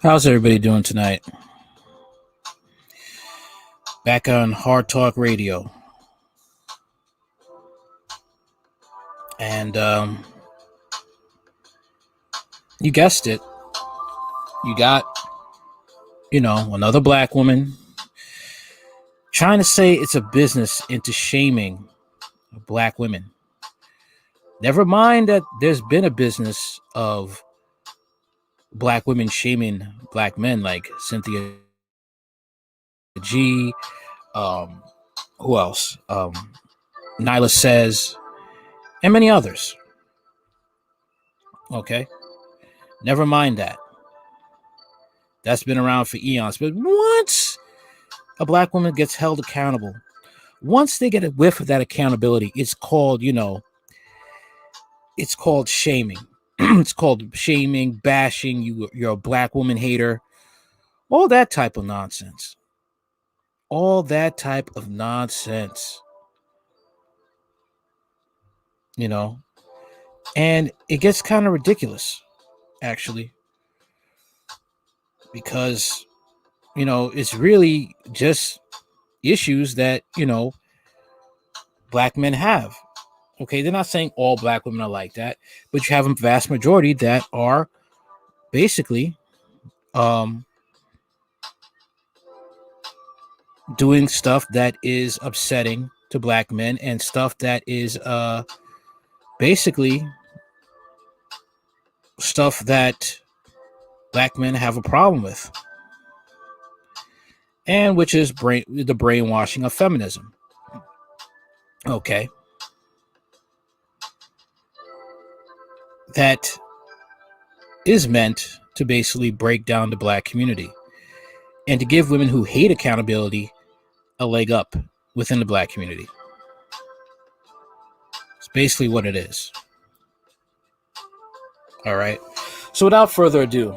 How's everybody doing tonight? Back on Hard Talk Radio. And you guessed it. You got, another black woman trying to say it's a business into shaming black women. Never mind that there's been a business of black women shaming black men like Cynthia G. Um, who else? Nyla Says, and many others. Okay. Never mind that. That's been around for eons. But once a black woman gets held accountable, once they get a whiff of that accountability, it's called, it's called shaming. It's called shaming, bashing. You're a black woman hater. All that type of nonsense. All that type of nonsense. And it gets kind of ridiculous, actually, because, it's really just issues that, black men have. Okay, they're not saying all black women are like that, but you have a vast majority that are basically doing stuff that is upsetting to black men and stuff that is basically stuff that black men have a problem with, and which is the brainwashing of feminism. Okay. That is meant to basically break down the black community and to give women who hate accountability a leg up within the black community. It's basically what it is. All right. So without further ado,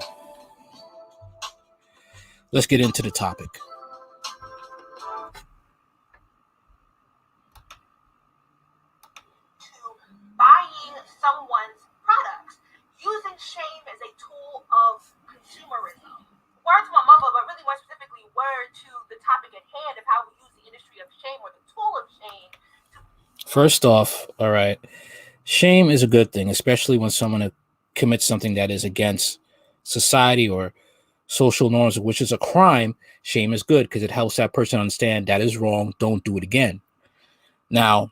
let's get into the topic. Buying someone's products, using shame as a tool of consumerism. Word to my mother, but really more specifically, word to the topic at hand of how we use the industry of shame or the tool of shame. First off, all right, shame is a good thing, especially when someone commits something that is against society or social norms, which is a crime. Shame is good because it helps that person understand that is wrong. Don't do it again. Now,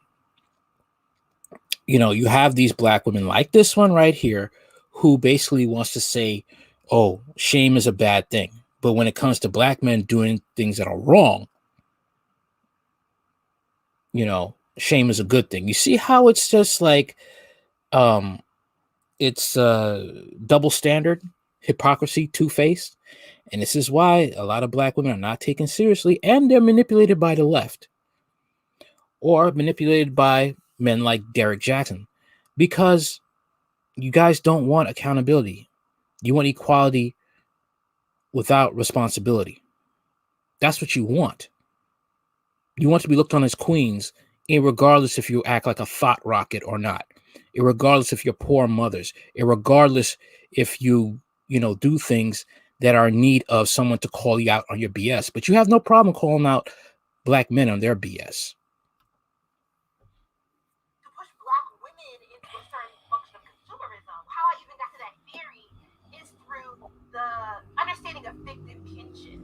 you have these black women like this one right here who basically wants to say, oh, shame is a bad thing. But when it comes to black men doing things that are wrong, shame is a good thing. You see how it's just like, it's double standard, hypocrisy, two-faced. And this is why a lot of black women are not taken seriously, and they're manipulated by the left or manipulated by men like Derek Jackson, because you guys don't want accountability. You want equality without responsibility. That's what you want. You want to be looked on as queens, regardless if you act like a thought rocket or not, regardless if you're poor mothers, regardless if you do things that are in need of someone to call you out on your BS. But you have no problem calling out black men on their BS. To push black women into a certain function of consumerism. How I even got to that theory is through the understanding of fictive kinship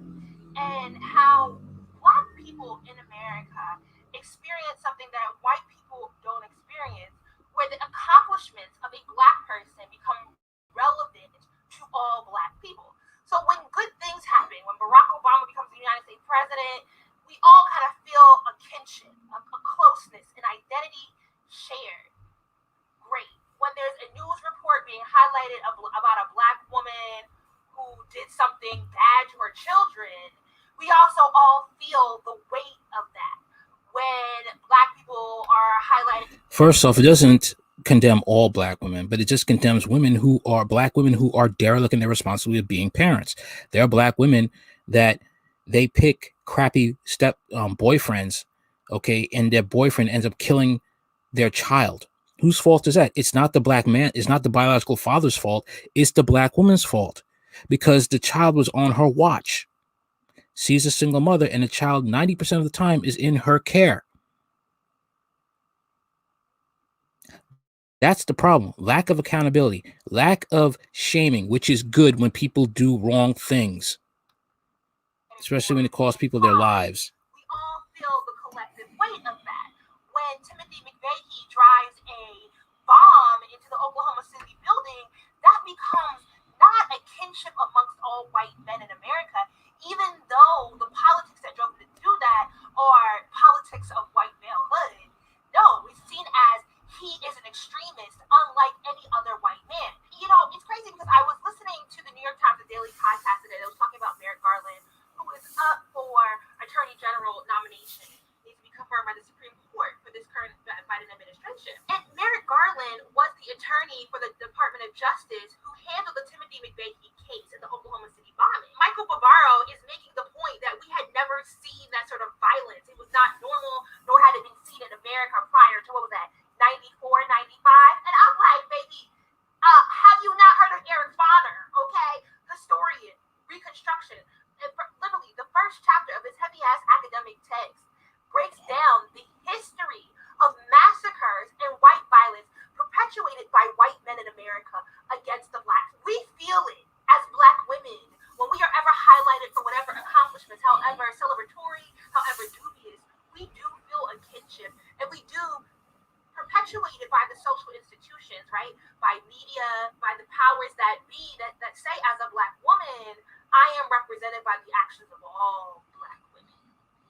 and how black people in America experience something that white people don't experience, where the accomplishments of a black person become relevant to all black people. So when good things happen, when Barack Obama becomes the United States president, we all kind of feel a kinship, a closeness, an identity shared. Great. When there's a news report being highlighted about a black woman who did something bad to her children, we also all feel the weight of that. When black people are highlighted. First off, it doesn't condemn all black women, but it just condemns black women who are derelict in their responsibility of being parents. There are black women that they pick crappy boyfriends, okay, and their boyfriend ends up killing their child. Whose fault is that? It's not the black man. It's not the biological father's fault. It's the black woman's fault. because the child was on her watch. She's a single mother, and the child 90% of the time is in her care. That's the problem. Lack of accountability, lack of shaming, which is good when people do wrong things, especially when it costs people their lives. We all feel the collective weight of that. When Timothy McVeigh drives a bomb into the Oklahoma City building, that becomes not a kinship amongst all white men in America, even though the politics that drove him to do that are politics of white malehood. No, it's seen as he is an extremist, unlike any other white man. You know, it's crazy because I was listening to the New York Times Daily podcast today that was talking about Merrick Garland, who is up for Attorney General nomination. Needs to be confirmed by the Supreme Court for this current Biden administration. And Merrick Garland was the attorney for the Department of Justice who handled the Timothy McVeigh case in the Oklahoma City bombing. Michael Barbaro is making the point that we had never seen that sort of violence. It was not normal, nor had it been seen in America prior to, what was that, 94, 95? And I'm like, baby, have you not heard of Eric Bonner, okay? Historian, Reconstruction. And literally, the first chapter of his heavy-ass academic text breaks down the history of massacres and white violence perpetuated by white men in America against the blacks. We feel it as black women when we are ever highlighted for whatever accomplishments, however celebratory, however dubious. We do feel a kinship, and we do perpetuated by the social institutions, right? By media, by the powers that be that say, as a black woman, I am represented by the actions of all black women.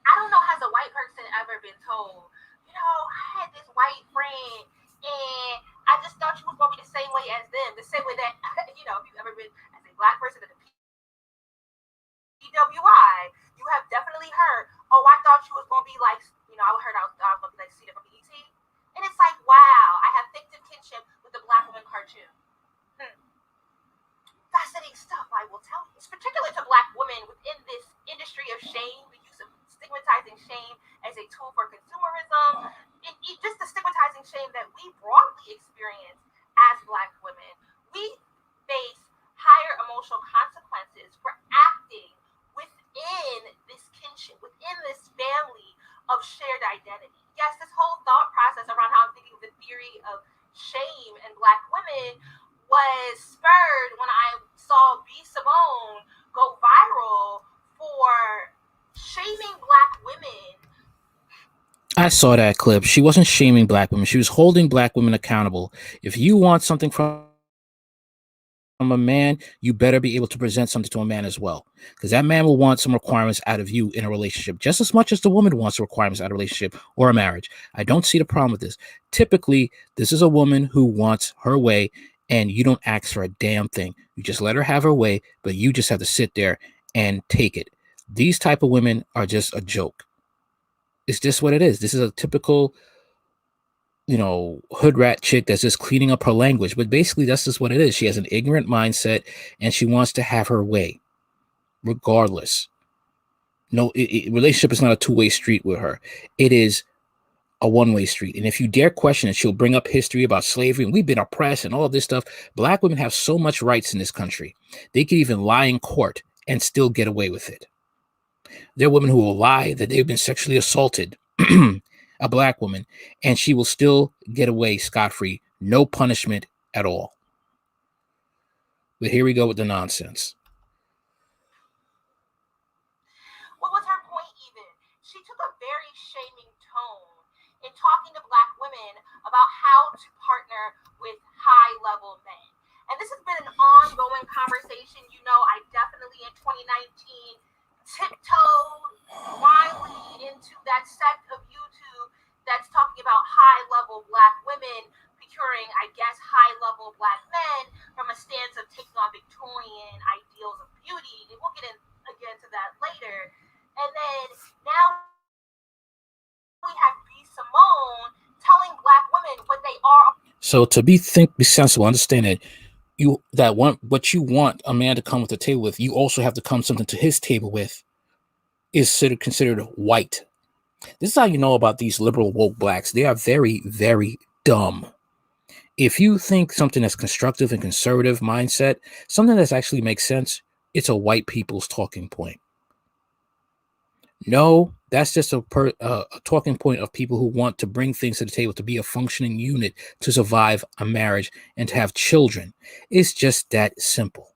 I don't know, has a white person ever been told, you know, I had this white friend and I just thought you was going to be the same way as them, the same way that, you know, if you've ever been as a black person at the PWI, you have definitely heard, oh, I thought you was going to be like, you know, I heard I was going to be like Cedar from ET. And it's like, wow, I have fictive kinship with the Black Woman cartoon. Fascinating stuff, I will tell you. It's particular to Black women within this industry of shame, the use of stigmatizing shame as a tool for consumerism, just the stigmatizing shame that we broadly experience as Black women. We face higher emotional consequences for acting within this kinship, within this family of shared identity. Yes, this whole thought process around how I'm thinking of the theory of shame in Black women was spurred when I saw B. Simone go viral for shaming Black women. I saw that clip. She wasn't shaming Black women. She was holding Black women accountable. If you want something from a man, you better be able to present something to a man as well, because that man will want some requirements out of you in a relationship just as much as the woman wants requirements out of a relationship or a marriage. I don't see the problem with this. Typically, this is a woman who wants her way, and you don't ask for a damn thing. You just let her have her way, but you just have to sit there and take it. These type of women are just a joke. It's just what it is. This is a typical, you know, hood rat chick that's just cleaning up her language. But basically, that's just what it is. She has an ignorant mindset, and she wants to have her way, regardless. No, relationship is not a two-way street with her. It is a one-way street. And if you dare question it, she'll bring up history about slavery, and we've been oppressed and all of this stuff. Black women have so much rights in this country. They can even lie in court and still get away with it. There are women who will lie that they've been sexually assaulted. A Black woman, and she will still get away scot-free, no punishment at all. But here we go with the nonsense. What was her point even? She took a very shaming tone in talking to Black women about how to partner with high-level men. And this has been an ongoing conversation. You know, I definitely in 2019 tiptoed blindly into that sect of YouTube that's talking about high-level Black women procuring, I guess, high-level Black men from a stance of taking on Victorian ideals of beauty. And we'll get into that later. And then now we have B. Simone telling Black women what they are. So to be sensible, understand that what you want a man to come with the table with, you also have to come something to his table with, is considered white. This is how you know about these liberal woke blacks. They are very, very dumb. If you think something that's constructive and conservative mindset, something that actually makes sense, it's a white people's talking point. No, that's just a talking point of people who want to bring things to the table, to be a functioning unit, to survive a marriage, and to have children. It's just that simple.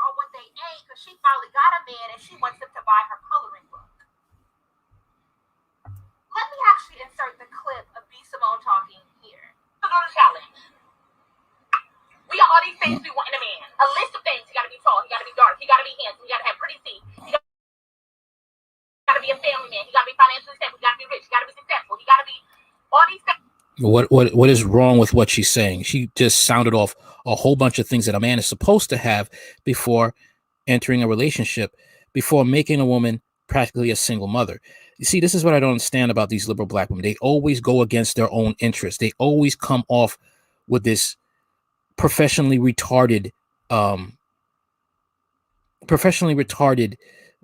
Or what they ate because she finally got a man and she wants him to buy her coloring book. Let me actually insert the clip of B. Simone talking here. So go to challenge. We got all these things we want in a man. A list of things. He got to be tall. He got to be dark. He got to be handsome. He got to have pretty teeth. He got to be a family man. He got to be financially stable. He got to be rich. He got to be successful. He got to be all these things. What is wrong with what she's saying? She just sounded off a whole bunch of things that a man is supposed to have before entering a relationship, before making a woman practically a single mother. You see, this is what I don't understand about these liberal black women. They always go against their own interests. They always come off with this professionally retarded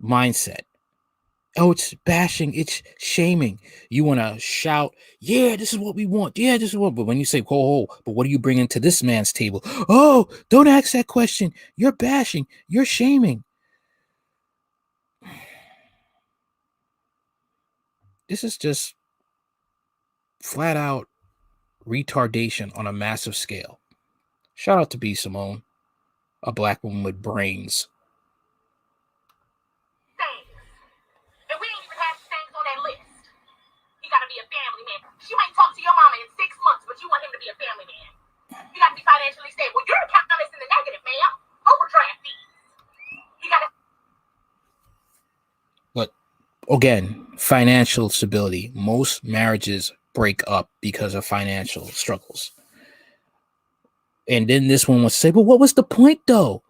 mindset. Oh, it's bashing, it's shaming. You want to shout, yeah, this is what we want. Yeah, this is what. But when you say, oh, but what are you bringing to this man's table? Oh, don't ask that question. You're bashing, you're shaming. This is just flat out retardation on a massive scale. Shout out to B. Simone, a black woman with brains. And we ain't even had things on that list. He got to be a family man. She might talk to your mama in 6 months, but you want him to be a family man. You got to be financially stable. Your account is in the negative, ma'am. Overdraft fees. You got to. But again, financial stability. Most marriages break up because of financial struggles. And then this one would say, but what was the point though?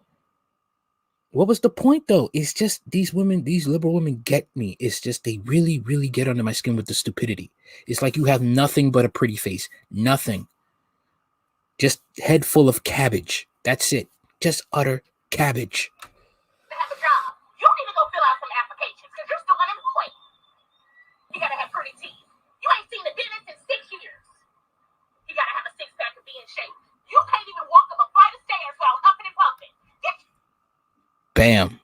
What was the point though? It's just these women, these liberal women get me. It's just they really, really get under my skin with the stupidity. It's like you have nothing but a pretty face. Nothing. Just head full of cabbage. That's it. Just utter cabbage. Have a job. You need to go fill out some applications because you're still unemployed. You got to have pretty teeth. You ain't seen a dentist in 6 years. You got to have a six-pack to be in shape. You can't even walk up a flight of stairs without huffing and puffing. Bam.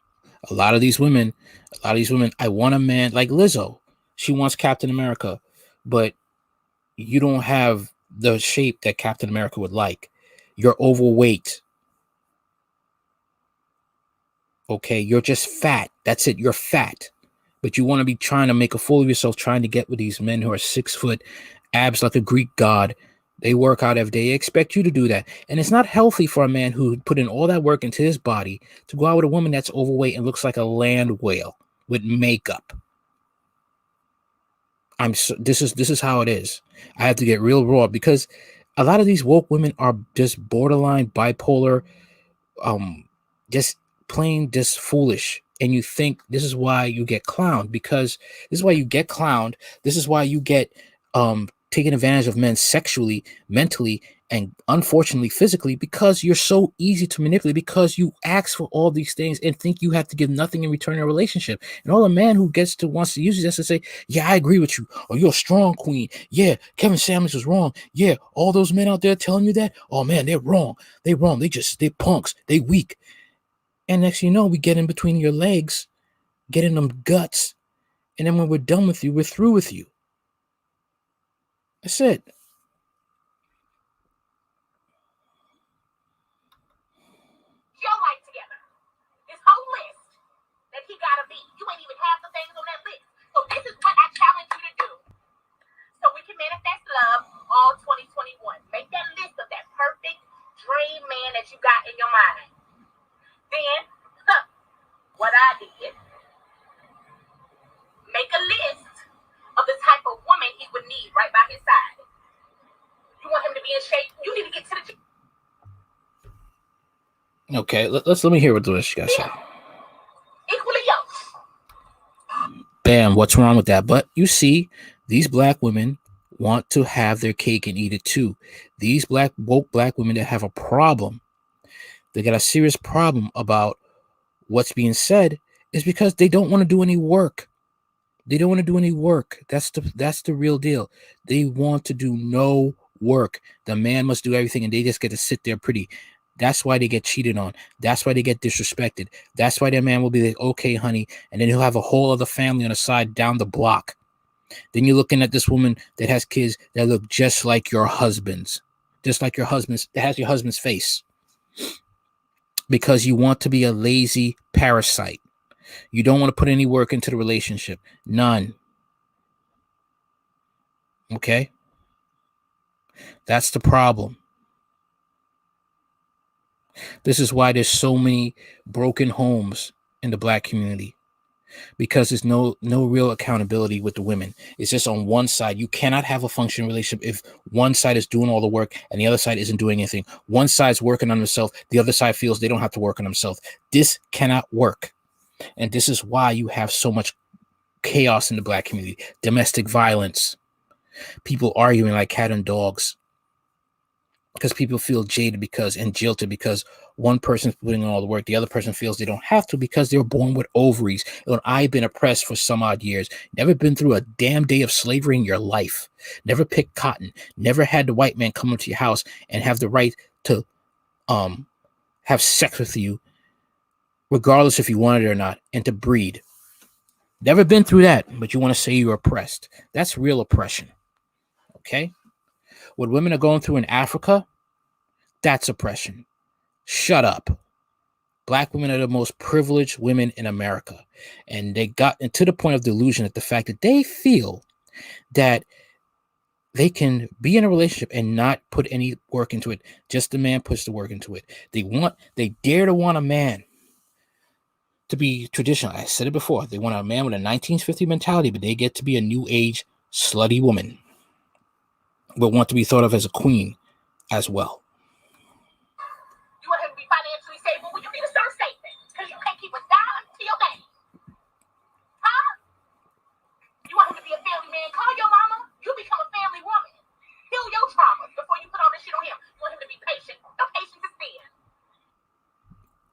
A lot of these women, I want a man like Lizzo. She wants Captain America, but you don't have the shape that Captain America would like. You're overweight. Okay, you're just fat. That's it. You're fat. But you want to be trying to make a fool of yourself, trying to get with these men who are 6 foot, abs like a Greek god. They work out every day. They expect you to do that. And it's not healthy for a man who put in all that work into his body to go out with a woman that's overweight and looks like a land whale with makeup. This is how it is. I have to get real raw because a lot of these woke women are just borderline bipolar, just plain just foolish. And you think this is why you get clowned, because this is why you get clowned. This is why you get taking advantage of men sexually, mentally, and unfortunately physically, because you're so easy to manipulate, because you ask for all these things and think you have to give nothing in return in a relationship. And all a man who wants to use it has to say, yeah, I agree with you. Or you're a strong queen. Yeah, Kevin Samuels was wrong. Yeah, all those men out there telling you that, oh man, they're wrong. They're wrong. They're punks. They weak. And next you know, we get in between your legs, get in them guts. And then when we're done with you, we're through with you. That's it. Your life together. This whole list that he gotta be. You ain't even half the things on that list. So this is what I challenge you to do. So we can manifest love all 2021. Make that list of that perfect dream man that you got in your mind. Then, what I did, make a list of the type of woman he would need right by his side. You want him to be in shape? You need to get to the gym. Okay, let me hear what the rest you guys say. Equally yoked. Bam, what's wrong with that? But you see, these black women want to have their cake and eat it too. These woke black women that have a problem, they got a serious problem about what's being said, is because they don't want to do any work. They don't want to do any work. That's the real deal. They want to do no work. The man must do everything, and they just get to sit there pretty. That's why they get cheated on. That's why they get disrespected. That's why their man will be like, okay, honey. And then he'll have a whole other family on the side down the block. Then you're looking at this woman that has kids that look just like your husband's. Just like your husband's, that has your husband's face. Because you want to be a lazy parasite. You don't want to put any work into the relationship. None. Okay? That's the problem. This is why there's so many broken homes in the black community, because there's no real accountability with the women. It's just on one side. You cannot have a functioning relationship if one side is doing all the work and the other side isn't doing anything. One side's working on themselves, the other side feels they don't have to work on themselves. This cannot work. And this is why you have so much chaos in the black community. Domestic violence, people arguing like cat and dogs, because people feel jaded and jilted because one person's putting in all the work, the other person feels they don't have to because they were born with ovaries. And I've been oppressed for some odd years, never been through a damn day of slavery in your life, never picked cotton, never had the white man come into your house and have the right to have sex with you, regardless if you wanted it or not, and to breed. Never been through that, but you want to say you're oppressed. That's real oppression. Okay? What women are going through in Africa, that's oppression. Shut up. Black women are the most privileged women in America. And they got to the point of delusion at the fact that they feel that they can be in a relationship and not put any work into it. Just the man puts the work into it. They dare to want a man to be traditional. I said it before. They want a man with a 1950 mentality, but they get to be a new age slutty woman, but want to be thought of as a queen as well. You want him to be financially stable? Well, you need to start saving, because you can't keep a dime to your baby. Huh? You want him to be a family man? Call your mama. You become a family woman. Heal your traumas before you put all this shit on him. You want him to be patient. No patience is thin.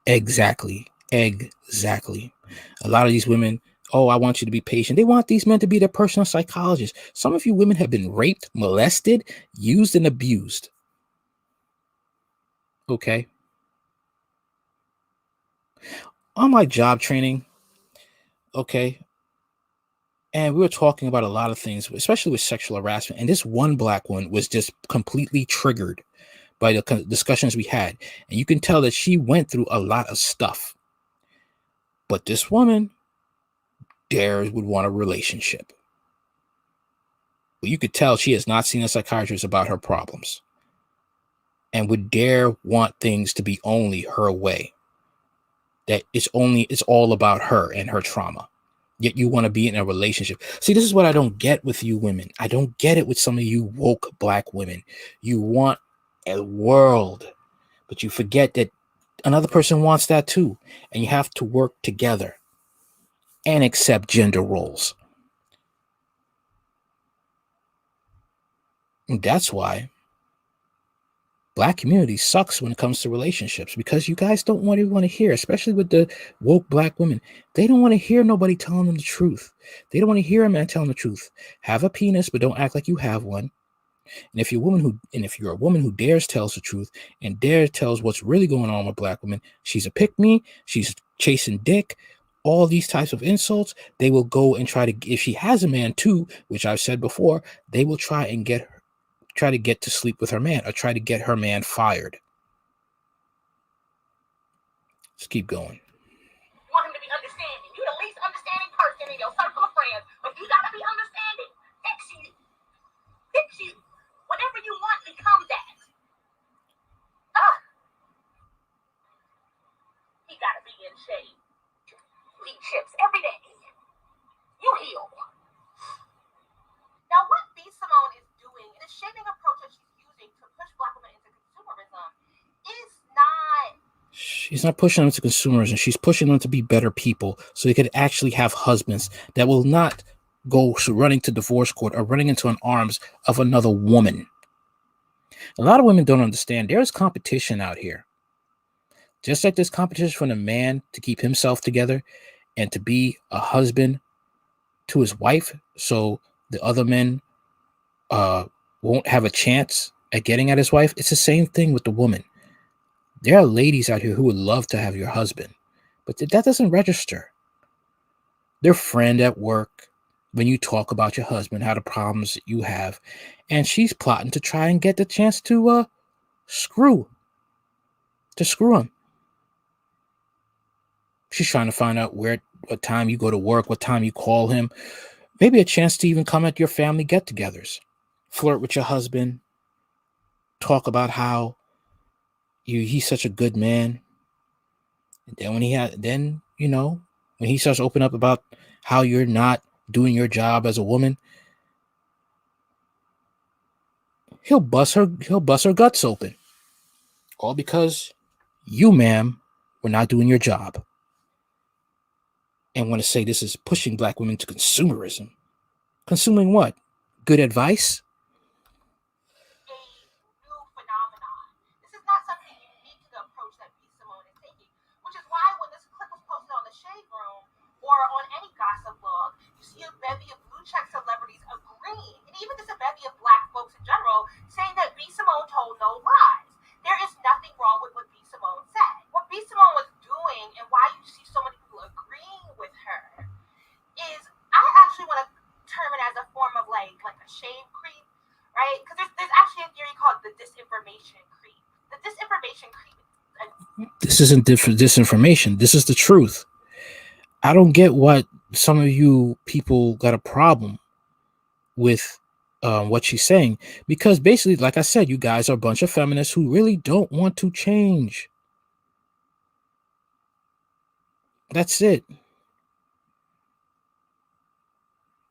Exactly. A lot of these women, oh, I want you to be patient. They want these men to be their personal psychologists. Some of you women have been raped, molested, used, and abused. Okay. On my job training, okay, and we were talking about a lot of things, especially with sexual harassment. And this one black one was just completely triggered by the discussions we had. And you can tell that she went through a lot of stuff. But this woman would want a relationship. But you could tell she has not seen a psychiatrist about her problems and would dare want things to be only her way. That it's all about her and her trauma. Yet you want to be in a relationship. See, this is what I don't get with you women. I don't get it with some of you woke black women. You want a world, but you forget that another person wants that too. And you have to work together and accept gender roles. And that's why black community sucks when it comes to relationships, because you guys don't want to hear, especially with the woke black women. They don't want to hear nobody telling them the truth. They don't want to hear a man telling the truth. Have a penis, but don't act like you have one. And if you're a woman who dares tells the truth and dares tells what's really going on with black women, she's a pick-me, she's chasing dick, all these types of insults, they will go and try to, if she has a man too, which I've said before, they will try to get to sleep with her man or try to get her man fired. Let's keep going. You want him to be understanding. You're the least understanding person in your circle of friends, but you gotta be understanding. Fix you. Whatever you want, become that. He gotta be in shape. Eat chips every day. You heal. Now, what B. Simone is doing, the shaming approach that she's using to push black women into consumerism, is not. She's not pushing them to consumerism. She's pushing them to be better people so they could actually have husbands that will not go running to divorce court or running into an arms of another woman. A lot of women don't understand there's competition out here. Just like there's competition for the man to keep himself together and to be a husband to his wife, so the other men won't have a chance at getting at his wife. It's the same thing with the woman. There are ladies out here who would love to have your husband, but that doesn't register. Their friend at work, when you talk about your husband, how the problems you have, and she's plotting to try and get the chance to screw screw him. She's trying to find out what time you go to work, what time you call him, maybe a chance to even come at your family get-togethers, flirt with your husband, talk about how he's such a good man. And then when he starts opening up about how you're not doing your job as a woman, he'll bust her guts open. All because you, ma'am, were not doing your job. And want to say this is pushing black women to consumerism. Consuming what? Good advice? A new phenomenon. This is not something unique to the approach that B. Simone is taking, which is why when this clip was posted on the Shade Room or on any gossip blog, you see a bevy of blue check celebrities agreeing, and even just a bevy of black folks in general, saying that B. Simone told no lies. There is nothing wrong with what B. Simone said. What B. Simone was doing, and why you see so many people agreeing with her, is I actually want to term it as a form of like a shame creep, right? Because there's actually a theory called the disinformation creep. The disinformation creep. This isn't disinformation. This is the truth. I don't get what some of you people got a problem with what she's saying, because basically, like I said, you guys are a bunch of feminists who really don't want to change. That's it.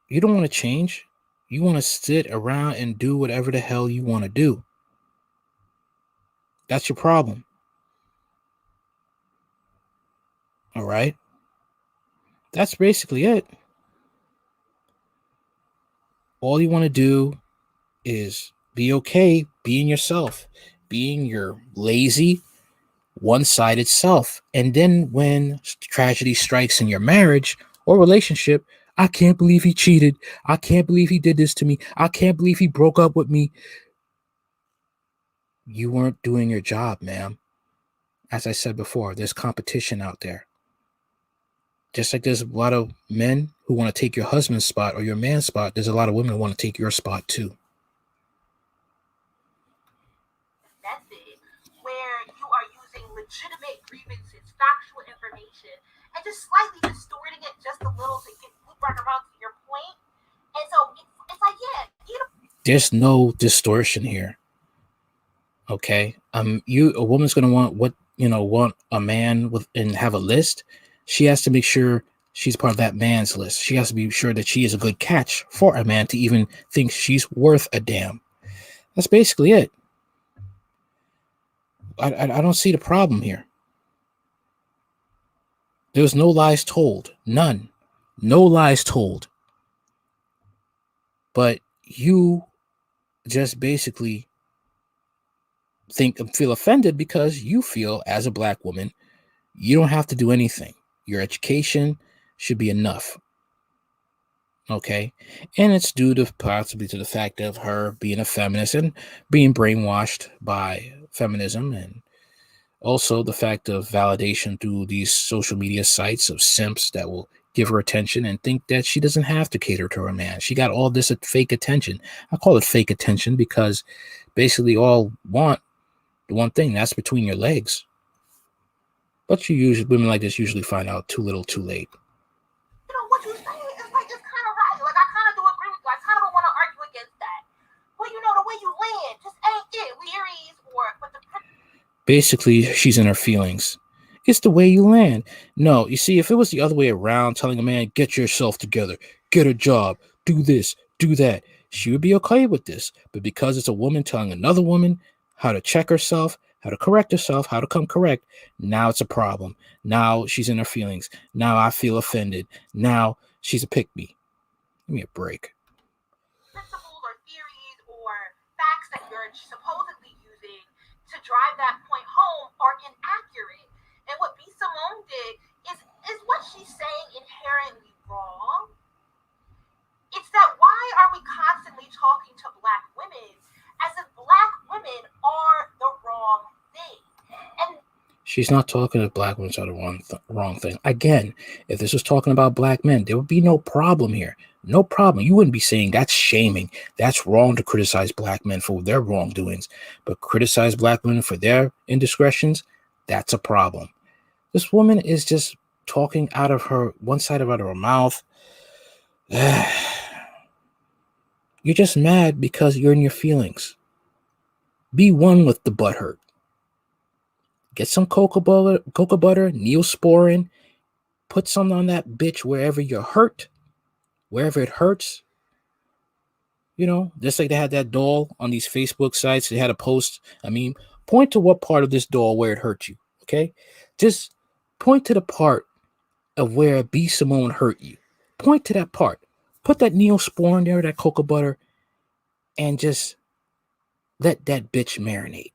You don't want to change. You want to sit around and do whatever the hell you want to do. That's your problem. All right. That's basically it. All you want to do is be okay being yourself, being your lazy, one sided self. And then when tragedy strikes in your marriage or relationship, I can't believe he cheated. I can't believe he did this to me. I can't believe he broke up with me. You weren't doing your job, ma'am. As I said before, there's competition out there. Just like there's a lot of men who want to take your husband's spot or your man's spot, there's a lot of women who want to take your spot too. Method where you are using legitimate grievances, factual information, and just slightly distorting it just a little to get loop back around to your point. And so it's like, yeah, you know. There's no distortion here. Okay. A woman's gonna want a man with and have a list. She has to make sure she's part of that man's list. She has to be sure that she is a good catch for a man to even think she's worth a damn. That's basically it. I don't see the problem here. There was no lies told. None. No lies told. But you just basically feel offended because you feel, as a black woman, you don't have to do anything. Your education should be enough. Okay. And it's due to possibly to the fact of her being a feminist and being brainwashed by feminism, and also the fact of validation through these social media sites of simps that will give her attention and think that she doesn't have to cater to her man. She got all this fake attention. I call it fake attention because basically all want the one thing, that's between your legs. But women like this usually find out too little too late. You know what you say is like it's kind of right. Like I kind of do agree with you. I kind of don't want to argue against that. But you know the way you land just ain't it. Leary's or but the Basically, she's in her feelings. It's the way you land. No, you see, if it was the other way around, telling a man, get yourself together, get a job, do this, do that, she would be okay with this. But because it's a woman telling another woman how to check herself, how to correct herself, how to come correct, now it's a problem. Now she's in her feelings. Now I feel offended. Now she's a pick me. Give me a break. principles or theories or facts that you're supposedly using to drive that point home are inaccurate. And what B. Simone did is what she's saying inherently wrong? It's that why are we constantly talking to black women She's not talking that black women are the wrong thing. Again, if this was talking about black men, there would be no problem here. No problem. You wouldn't be saying that's shaming. That's wrong to criticize black men for their wrongdoings. But criticize black women for their indiscretions, that's a problem. This woman is just talking out of her one side of her mouth. You're just mad because you're in your feelings. Be one with the butthurt. Get some cocoa butter, Neosporin. Put some on that bitch wherever you're hurt, wherever it hurts. You know, just like they had that doll on these Facebook sites. They had a post. I mean, point to what part of this doll where it hurt you. Okay, just point to the part of where B. Simone hurt you. Point to that part. Put that Neosporin there, that cocoa butter, and just let that bitch marinate.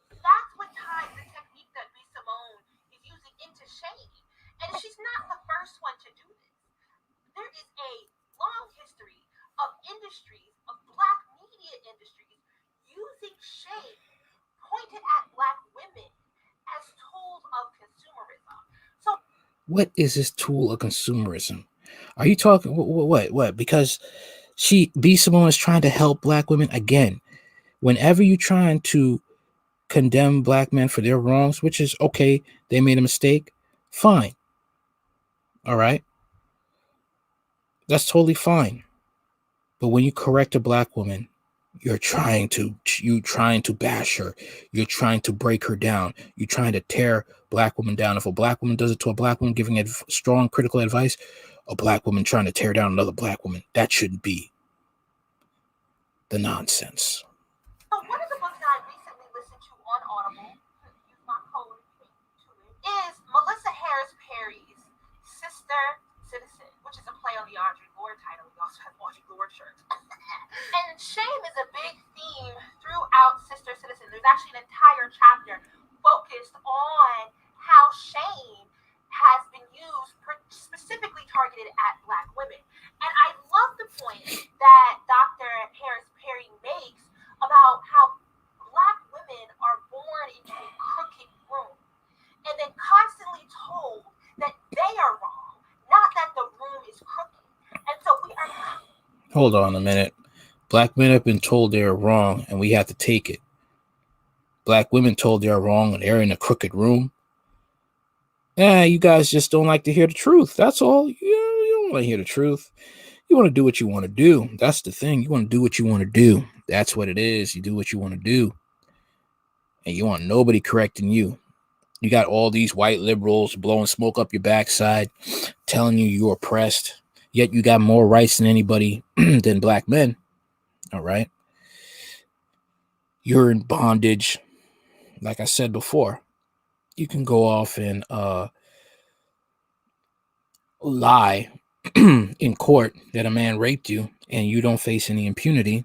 That's what ties the technique that B. Simone is using into shame. And she's not the first one to do this. There is a long history of industries, of black media industries, using shame pointed at black women as tools of consumerism. So, what is this tool of consumerism? Are you talking what? Because B. Simone is trying to help black women again. Whenever you're trying to condemn black men for their wrongs, which is okay, they made a mistake, fine. All right, that's totally fine. But when you correct a black woman, you're trying to bash her. You're trying to break her down. You're trying to tear black woman down. If a black woman does it to a black woman, giving strong critical advice, a black woman trying to tear down another black woman, that shouldn't be the nonsense. so one of the books that I recently listened to on Audible, use my code to it, is Melissa Harris Perry's Sister Citizen, which is a play on the Audre Lorde title. We also have Audre Lorde shirts. And shame is a big theme throughout Sister Citizen. There's actually an entire chapter focused on how shame has been used specifically targeted at black women. And I love the point that Dr. Harris Perry makes about how black women are born into a crooked room and then constantly told that they are wrong, not that the room is crooked. And so we are. Hold on a minute. Black men have been told they're wrong and we have to take it. Black women told they're wrong and they're in a crooked room. You guys just don't like to hear the truth. That's all. You don't want to hear the truth. You want to do what you want to do. That's the thing. You want to do what you want to do. That's what it is. You do what you want to do. And you want nobody correcting you. You got all these white liberals blowing smoke up your backside, telling you you're oppressed. Yet you got more rights than anybody than black men. All right. You're in bondage. Like I said before, you can go off and lie in court that a man raped you and you don't face any impunity.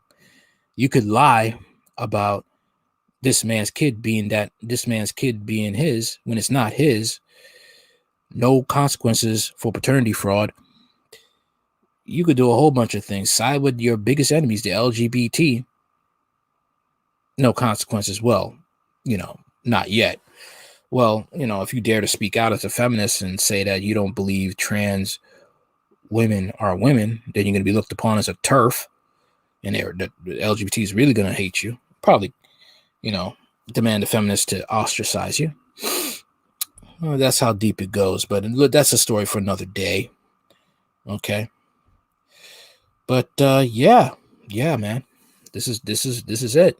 You could lie about this man's kid being his when it's not his. No consequences for paternity fraud. You could do a whole bunch of things. Side with your biggest enemies, the LGBT. No consequences. Well, not yet. Well, if you dare to speak out as a feminist and say that you don't believe trans women are women, then you're going to be looked upon as a TERF, and the LGBT is really going to hate you. Probably, demand the feminists to ostracize you. Well, that's how deep it goes, but that's a story for another day. Okay. But yeah, man, this is it.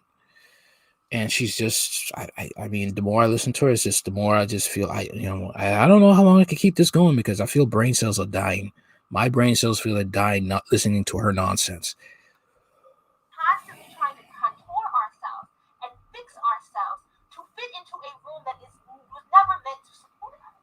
And she's just, I mean, the more I listen to her, it's just the more I just feel, I don't know how long I can keep this going because I feel brain cells are dying. My brain cells feel like dying not listening to her nonsense. Constantly trying to contort ourselves and fix ourselves to fit into a room that was never meant to support us.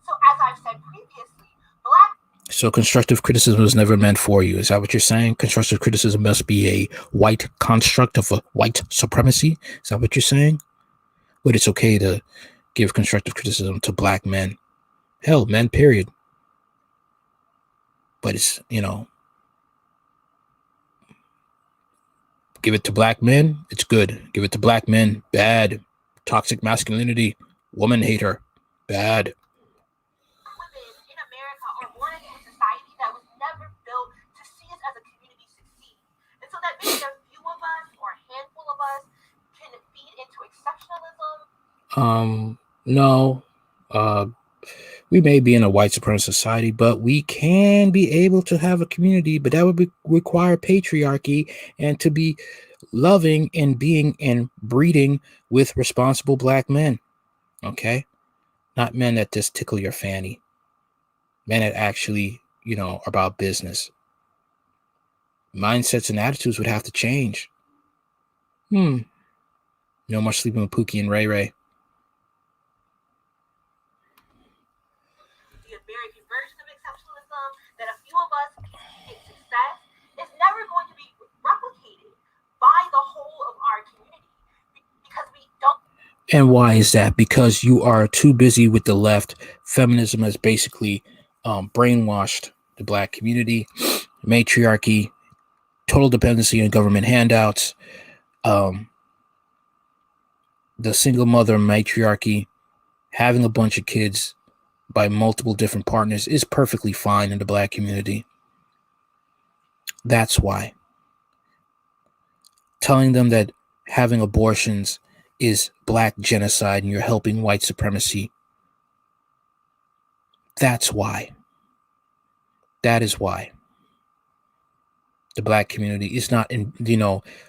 So, as I've said previously, black. So constructive criticism was never meant for you. Is that what you're saying? Constructive criticism must be a white construct of a white supremacy? Is that what you're saying? But it's okay to give constructive criticism to black men. Hell, men, period. But it's, give it to black men, it's good. Give it to black men, bad. Toxic masculinity, woman hater, bad. Women in America are born into a society that was never built to see us as a community succeed. And so that maybe a few of us or a handful of us can feed into exceptionalism. No. Uh, we may be in a white supremacist society, but we can be able to have a community, but that would require patriarchy and to be loving and being and breeding with responsible black men. Okay? Not men that just tickle your fanny. Men that actually, are about business. Mindsets and attitudes would have to change. No more sleeping with Pookie and Ray Ray. The American version of exceptionalism, that a few of us can create success, is never going to be replicated by the whole of our community because we don't. And why is that? Because you are too busy with the left. Feminism has basically brainwashed the black community. Matriarchy, total dependency on government handouts, um, the single mother matriarchy, having a bunch of kids by multiple different partners is perfectly fine in the black community. That's why. Telling them that having abortions is black genocide and you're helping white supremacy. That's why. That is why the black community is not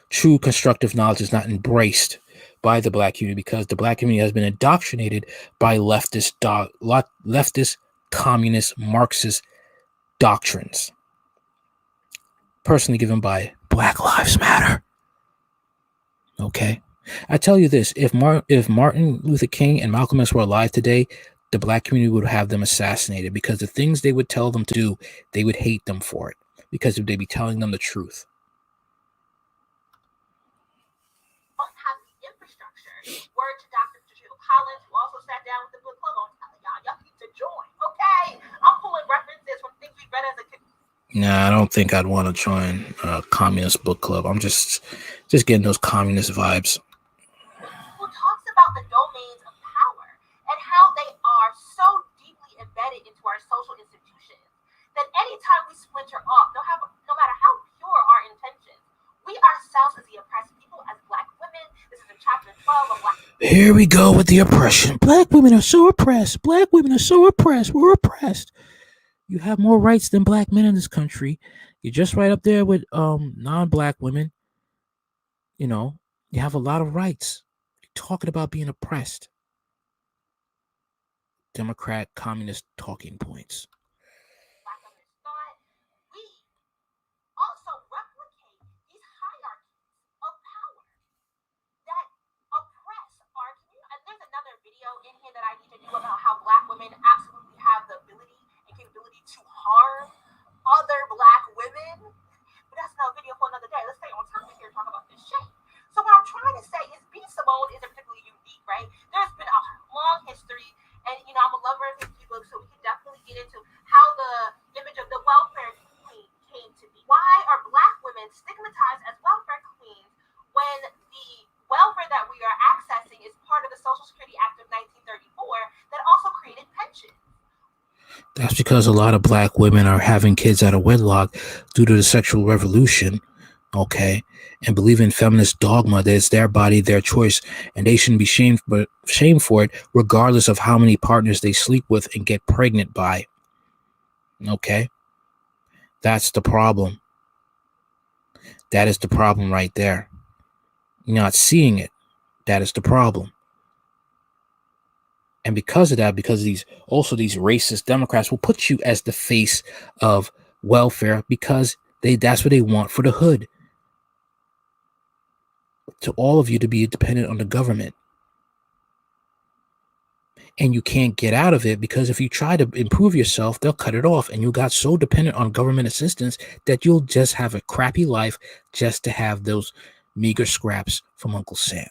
true constructive knowledge is not embraced by the black community because the black community has been indoctrinated by leftist communist Marxist doctrines personally given by Black Lives Matter. Okay, I tell you this: if Martin Luther King and Malcolm X were alive today, the black community would have them assassinated because the things they would tell them to do, they would hate them for it because they'd be telling them the truth. Don't have the infrastructure. Word to Dr. Jill Collins, who also sat down with the book club. I'm telling y'all need to join. Okay, I'm pulling references from things we read as a kid. Nah, I don't think I'd want to join a communist book club. I'm just getting those communist vibes. Who talks about the domains of power and how they are so deeply embedded into our social institutions that anytime we splinter off, no matter how pure our intentions, we ourselves as the oppressed people, as black women, this is in chapter 12 of Black. Here we go with the oppression. Black women are so oppressed. Black women are so oppressed. We're oppressed. You have more rights than black men in this country. You're just right up there with non-black women. You have a lot of rights. You're talking about being oppressed. Democrat, communist talking points. Black feminist thought, we also replicate these hierarchies of power that oppress our community. And there's another video in here that I need to do about how black women absolutely have the ability and capability to harm other black women. But that's another video for another day. Let's stay on topic here and talk about this shame. So what I'm trying to say is B. Simone isn't particularly unique, right? There's been a long history, and I'm a lover of history books, so we can definitely get into how the image of the welfare queen came to be. Why are black women stigmatized as welfare queens when the welfare that we are accessing is part of the Social Security Act of 1934 that also created pensions? That's because a lot of black women are having kids out of wedlock due to the sexual revolution, okay, and believe in feminist dogma that it's their body, their choice, and they shouldn't be shamed for it, regardless of how many partners they sleep with and get pregnant by. Okay, that's the problem. That is the problem right there. You're not seeing it. That is the problem. And because of that, because these racist Democrats will put you as the face of welfare because that's what they want for the hood. To all of you to be dependent on the government. And you can't get out of it because if you try to improve yourself, they'll cut it off. And you got so dependent on government assistance that you'll just have a crappy life just to have those meager scraps from Uncle Sam.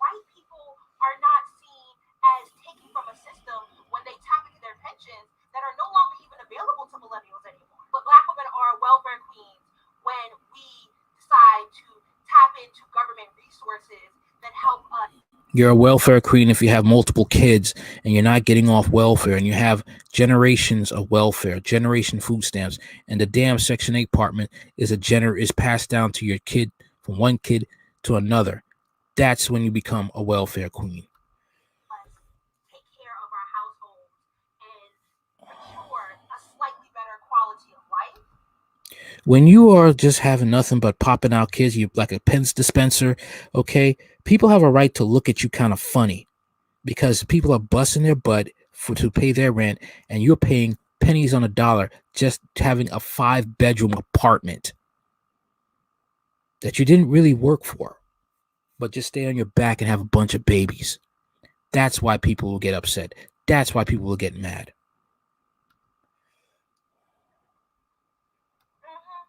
White people are not seen as taking from a system when they tap into their pensions that are no longer even available to millennials anymore. But black women are welfare queens when we decide to tap into government resources that help us. You're a welfare queen if you have multiple kids and you're not getting off welfare and you have generations of welfare, generation food stamps, and the damn Section 8 apartment is passed down to your kid from one kid to another. That's when you become a welfare queen. Us take care of our households and procure a slightly better quality of life. When you are just having nothing but popping out kids, you like a pens dispenser, okay? People have a right to look at you kind of funny because people are busting their butt to pay their rent, and you're paying pennies on a dollar just having a 5-bedroom apartment that you didn't really work for, but just stay on your back and have a bunch of babies. That's why people will get upset. That's why people will get mad. Mm-hmm.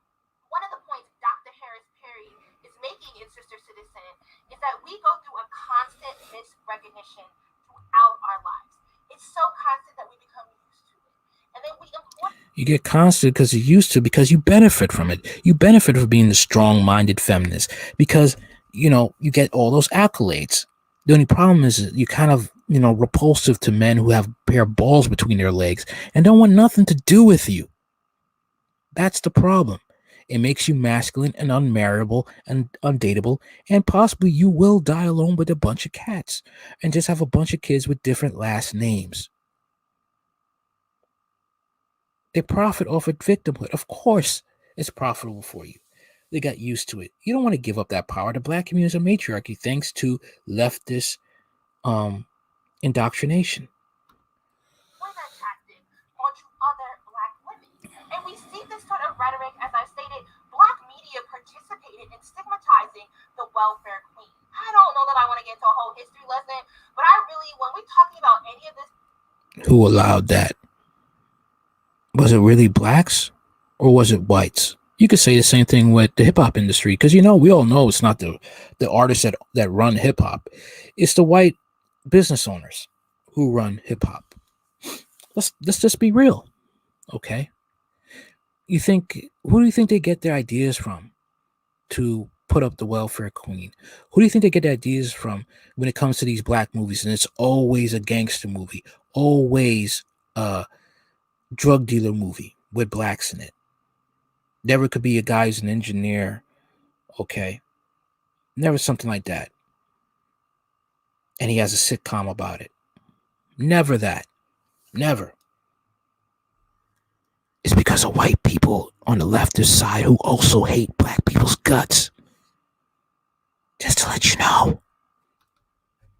One of the points Dr. Harris Perry is making in Sister Citizen is that we go through a constant misrecognition throughout our lives. It's so constant that we become used to it. And then we employ. You get constant because you're used to it, because you benefit from it. You benefit from being the strong-minded feminist because you get all those accolades. The only problem is you kind of repulsive to men who have a pair of balls between their legs and don't want nothing to do with you. That's the problem. It makes you masculine and unmarriable and undateable, and possibly you will die alone with a bunch of cats and just have a bunch of kids with different last names. They profit off of victimhood. Of course, it's profitable for you. They got used to it. You don't want to give up that power. The black community is a matriarchy thanks to leftist um, indoctrination. That tactic onto other black women. And we see this sort of rhetoric, as I stated, black media participated in stigmatizing the welfare queen. I don't know that I want to get into a whole history lesson, but I really, when we're talking about any of this. Who allowed that? Was it really blacks or was it whites? You could say the same thing with the hip hop industry because we all know it's not the artists that run hip hop. It's the white business owners who run hip hop. Let's just be real, okay? Who do you think they get their ideas from to put up the welfare queen? Who do you think they get their ideas from when it comes to these black movies? And it's always a gangster movie, always a drug dealer movie with blacks in it. Never could be a guy who's an engineer, okay? Never something like that. And he has a sitcom about it. Never that. Never. It's because of white people on the leftist side who also hate black people's guts. Just to let you know.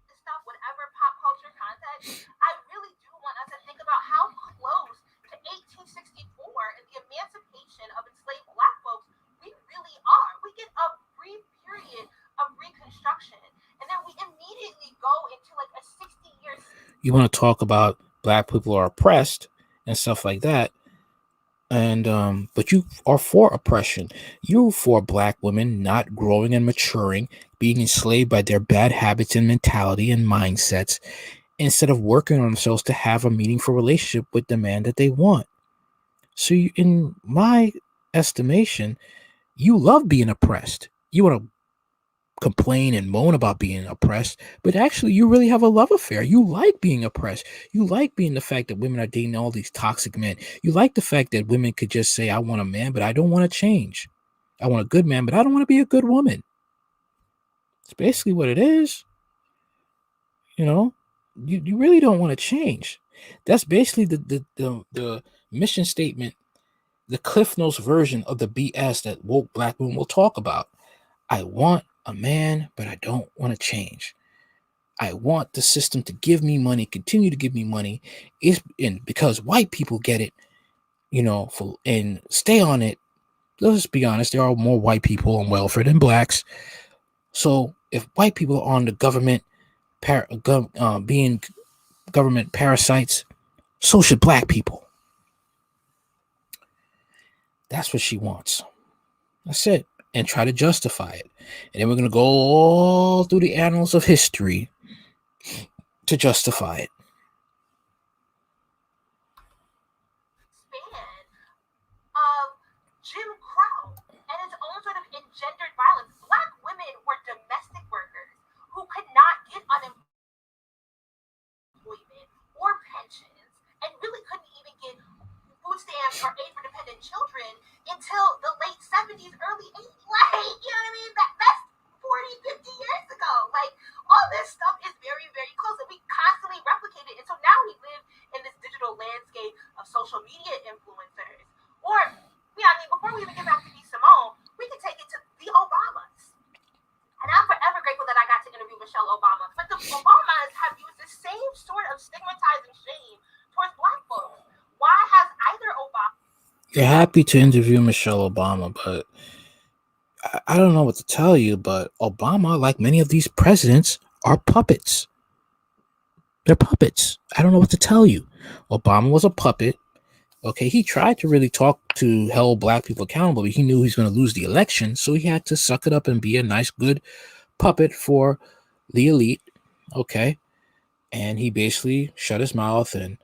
Stuff, whatever pop culture context, I really do want us to think about how close to 1864 and the emancipation of enslaved black folks we really are. We get a brief period of Reconstruction, and then we immediately go into like a 60 years. You want to talk about black people are oppressed and stuff like that, and but you are for oppression. You're for black women not growing and maturing, being enslaved by their bad habits and mentality and mindsets, instead of working on themselves to have a meaningful relationship with the man that they want. So in my estimation, you love being oppressed. You want to complain and moan about being oppressed, but actually you really have a love affair. You like being oppressed. You like being the fact that women are dating all these toxic men. You like the fact that women could just say, I want a man, but I don't want to change. I want a good man, but I don't want to be a good woman. It's basically what it is. You know, you really don't want to change. That's basically the mission statement, the Cliff Notes version of the BS that woke black women will talk about. I want a man, but I don't want to change. I want the system to give me money, continue to give me money, and because white people get it, and stay on it. Let's be honest, there are more white people on welfare than blacks. So if white people are on the government, being government parasites, so should black people. That's what she wants. That's it. And try to justify it. And then we're going to go all through the annals of history to justify it. Span of Jim Crow and its own sort of engendered violence. Black women were domestic workers who could not get unemployment children until the late 70s, early 80s. Like, you know what I mean? That's 40, 50 years ago. Like, all this stuff is very, very close, and we constantly replicate it. And so now we live in this digital landscape of social media influencers. Or, yeah, I mean, before we even get back to B. Simone, we can take it to the Obamas. And I'm forever grateful that I got to interview Michelle Obama. But the Obamas have used the same sort of stigmatizing shame towards Black folks. Why has either Obama? You're happy to interview Michelle Obama, but I don't know what to tell you, but Obama, like many of these presidents, are puppets. They're puppets. I don't know what to tell you. Obama was a puppet. Okay, he tried to really talk to hold Black people accountable, but he knew he was going to lose the election, so he had to suck it up and be a nice, good puppet for the elite. Okay, and he basically shut his mouth and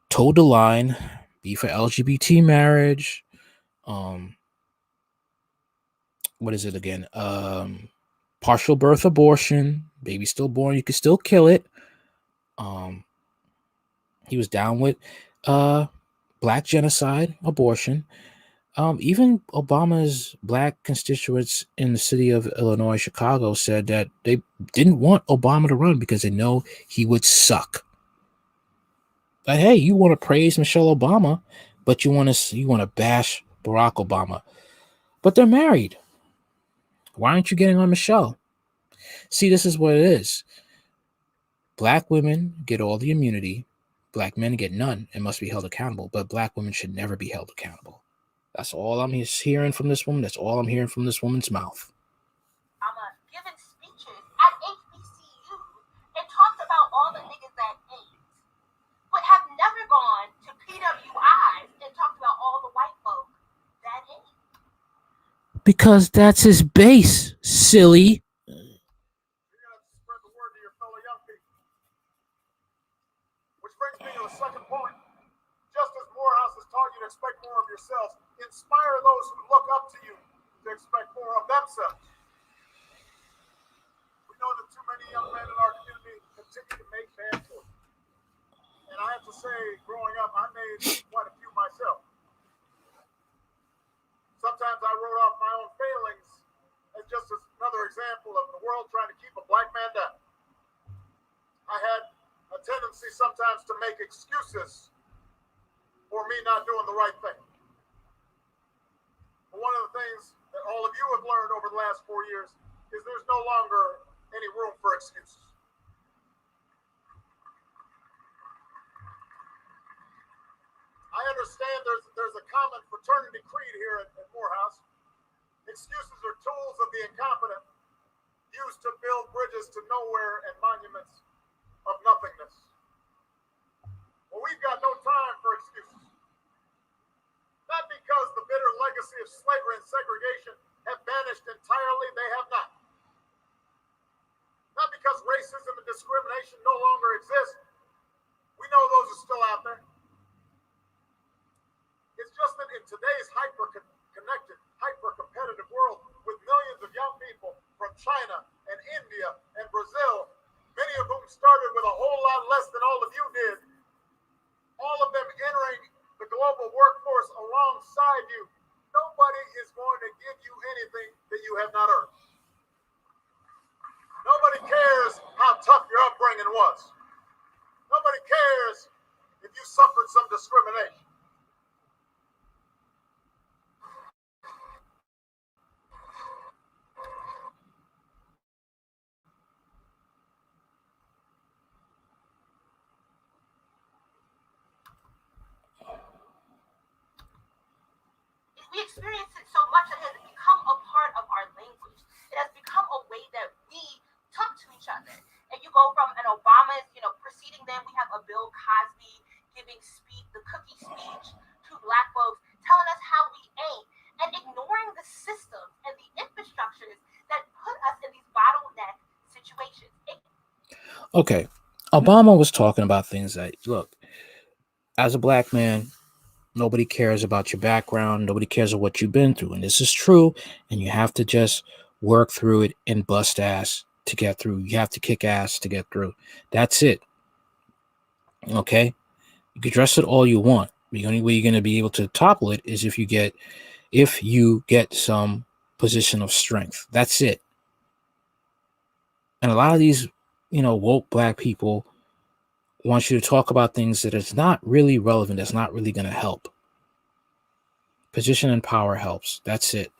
toed the line, be for LGBT marriage. What is it again? Partial birth abortion, baby still born, you can still kill it. He was down with Black genocide, abortion. Even Obama's Black constituents in the city of Illinois, Chicago, said that they didn't want Obama to run because they know he would suck. But hey, you want to praise Michelle Obama, but you want to bash Barack Obama. But they're married. Why aren't you getting on Michelle? See, this is what it is. Black women get all the immunity. Black men get none and must be held accountable. But Black women should never be held accountable. That's all I'm hearing from this woman. That's all I'm hearing from this woman's mouth. Giving speeches at HBCUs and talked about all the niggas that ain't, but have never gone to PWIs and talked about all the white folk that ain't. Because that's his base, silly. You're going to have to spread the word to your fellow young people. Which brings me to the second point. Just as Morehouse has taught you to expect more of yourselves, inspire those who look up to you to expect more of themselves. We know that too many young men in our community continue to make bad choices. And I have to say, growing up, I made quite a few myself. Sometimes I wrote off my own failings as just another example of the world trying to keep a Black man down. I had a tendency sometimes to make excuses for me not doing the right thing. But one of the things that all of you have learned over the last 4 years is there's no longer any room for excuses. I understand there's a common fraternity creed here at Morehouse. Excuses are tools of the incompetent used to build bridges to nowhere and monuments of nothingness. Well, we've got no time for excuses. Not because the bitter legacy of slavery and segregation have vanished entirely, they have not. Not because racism and discrimination no longer exist. We know those are still out there. It's just that in today's hyper-connected, hyper-competitive world, with millions of young people from China and India and Brazil, many of whom started with a whole lot less than all of you did, all of them entering the global workforce alongside you, nobody is going to give you anything that you have not earned. Nobody cares how tough your upbringing was. Nobody cares if you suffered some discrimination. We experience it so much that it has become a part of our language. It has become a way that we talk to each other. And you go from an Obama, preceding them, we have a Bill Cosby giving the cookie speech to Black folks, telling us how we ain't, and ignoring the systems and the infrastructures that put us in these bottleneck situations. Okay, Obama was talking about things that, look, as a Black man, nobody cares about your background. Nobody cares of what you've been through. And this is true. And you have to just work through it and bust ass to get through. You have to kick ass to get through. That's it. Okay? You can dress it all you want. The only way you're going to be able to topple it is if you get some position of strength. That's it. And a lot of these, woke black people want you to talk about things that is not really relevant, that's not really going to help. Position and power helps. That's it.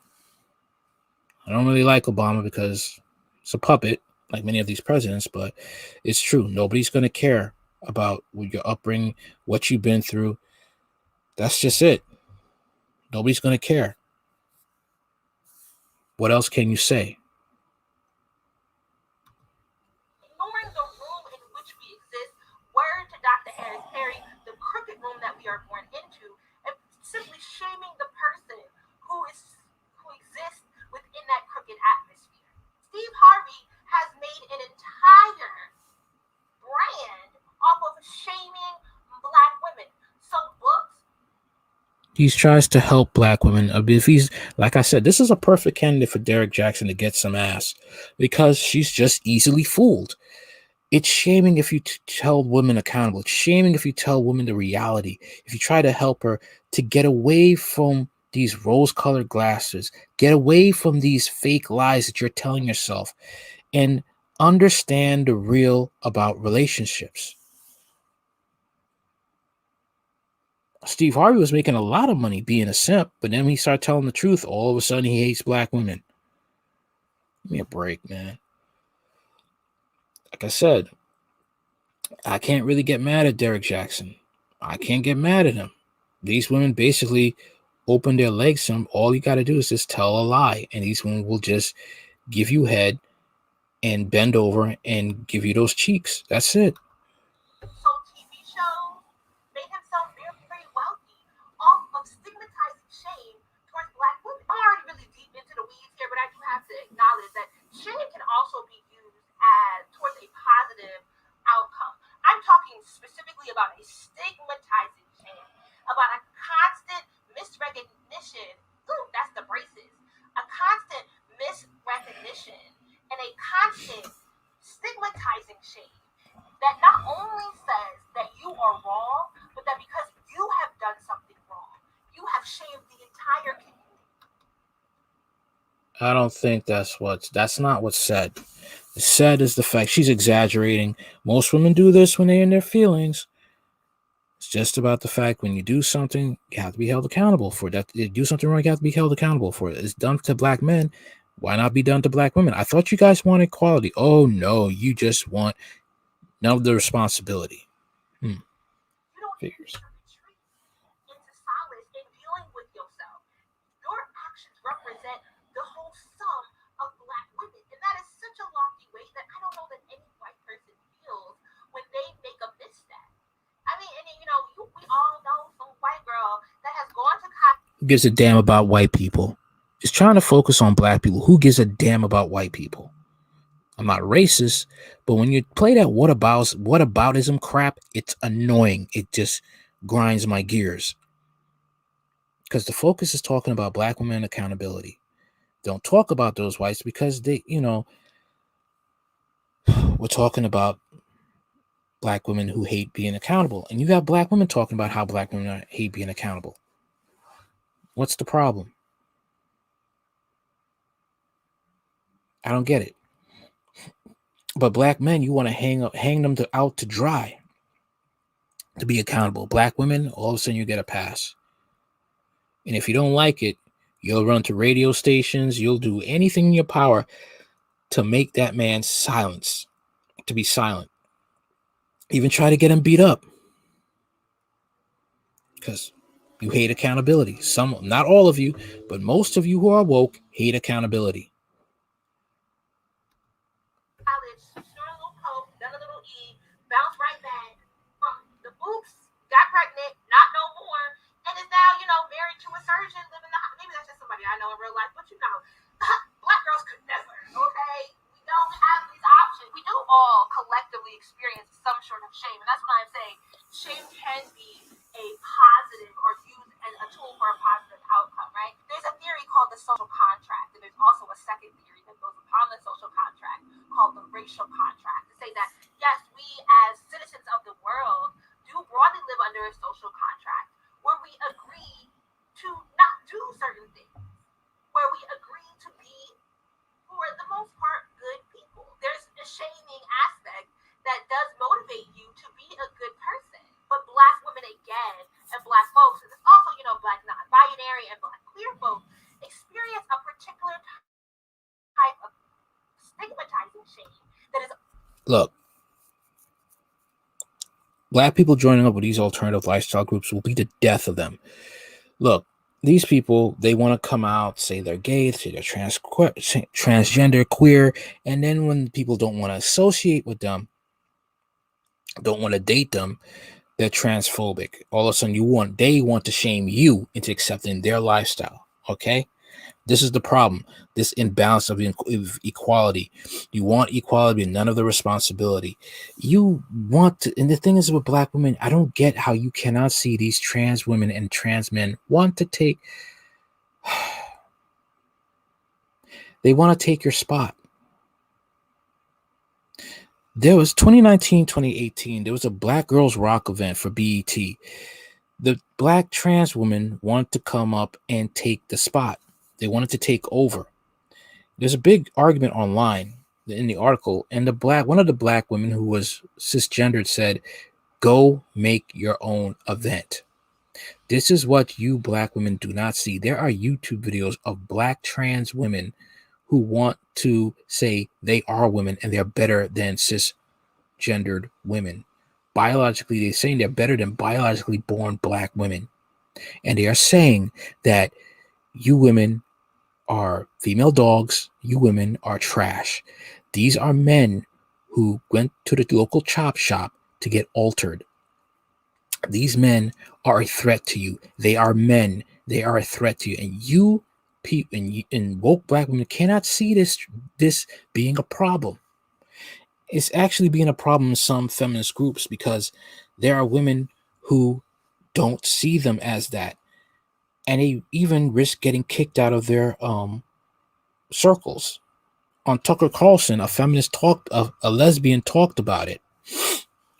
I don't really like Obama because it's a puppet, like many of these presidents, but it's true. Nobody's going to care about your upbringing, what you've been through. That's just it. Nobody's going to care. What else can you say? Ignoring the room in which we exist, word to Dr. Harris Perry, the crooked room that we are born into, and simply shaming the person who exists within that crooked atmosphere. Steve Harvey has made an entire brand off of shaming black women. So books. He tries to help black women. If he's, like I said, this is a perfect candidate for Derek Jackson to get some ass because she's just easily fooled. It's shaming if you tell women accountable. It's shaming if you tell women the reality. If you try to help her to get away from these rose-colored glasses, get away from these fake lies that you're telling yourself, and understand the real about relationships. Steve Harvey was making a lot of money being a simp, but then when he started telling the truth, all of a sudden he hates black women. Give me a break, man. Like I said, I can't really get mad at Derek Jackson. I can't get mad at him. These women basically open their legs to him. All you got to do is just tell a lie, and these women will just give you head and bend over and give you those cheeks. That's it. So TV shows made himself very wealthy off of stigmatizing shame towards black women. I'm already really deep into the weeds here, but I do have to acknowledge that shame can also be used as towards a positive outcome. I'm talking specifically about a stigmatizing shame, about a constant misrecognition. Ooh, that's the braces. A constant misrecognition and a constant stigmatizing shame that not only says that you are wrong, but that because you have done something wrong, you have shamed the entire community. I don't think that's not what's said. Said is the fact she's exaggerating. Most women do this when they're in their feelings. It's just about the fact when you do something, you have to be held accountable for it. That you do something wrong, you have to be held accountable for it. It's done to black men. Why not be done to black women? I thought you guys wanted equality. Oh no, you just want none of the responsibility. You don't need Figures. to retreat into solace in dealing with yourself. Your actions represent the whole sum of black women. And that is such a lofty weight that I don't know that any white person feels when they make a misstep. I mean, and we all know some white girl that has gone to college. Who gives a damn about white people? Just trying to focus on black people. Who gives a damn about white people? I'm not racist, but when you play that whataboutism crap, it's annoying. It just grinds my gears. Because the focus is talking about black women and accountability. Don't talk about those whites because we're talking about black women who hate being accountable. And you got black women talking about how black women hate being accountable. What's the problem? I don't get it. But black men, you want to hang them out to dry to be accountable. Black women, all of a sudden you get a pass. And if you don't like it, you'll run to radio stations. You'll do anything in your power to make that man to be silent. Even try to get him beat up. Because you hate accountability. Not all of you, but most of you who are woke hate accountability. College, snort a little coke, done a little E, bounce right back from the oops, got pregnant, not no more, and is now, married to a surgeon, living the maybe that's just somebody I know in real life, but black girls could never, okay? We don't have these options. We do all collectively experience some sort of shame, and that's what I'm saying. Shame can be a positive or used as a tool for a positive outcome, right? There's a theory called the social contract, and there's also a second theory that goes upon the social contract called the racial contract to say that yes, we as citizens of the world do broadly live under a social contract Look, black people joining up with these alternative lifestyle groups will be the death of them. Look, these people, they want to come out, say they're gay, say they're transgender, queer, and then when people don't want to associate with them, don't want to date them, they're transphobic. All of a sudden, they want to shame you into accepting their lifestyle. Okay, this is the problem. This imbalance of equality. You want equality, and none of the responsibility. You want to, and the thing is with black women, I don't get how you cannot see these trans women and trans men want to take. They want to take your spot. There was 2019, 2018, there was a Black Girls Rock event for BET. The black trans women wanted to come up and take the spot. They wanted to take over. There's a big argument online in the article, and one of the black women who was cisgendered said, "Go make your own event." This is what you black women do not see. There are YouTube videos of black trans women who want to say they are women and they're better than cisgendered women. Biologically, they're saying they're better than biologically born black women. And they are saying that you women are female dogs, you women are trash. These are men who went to the local chop shop to get altered. These men are a threat to you. They are men. They are a threat to you. And you people and woke black women cannot see this being a problem. It's actually being a problem in some feminist groups because there are women who don't see them as that. And they even risk getting kicked out of their circles. On Tucker Carlson, a lesbian talked about it,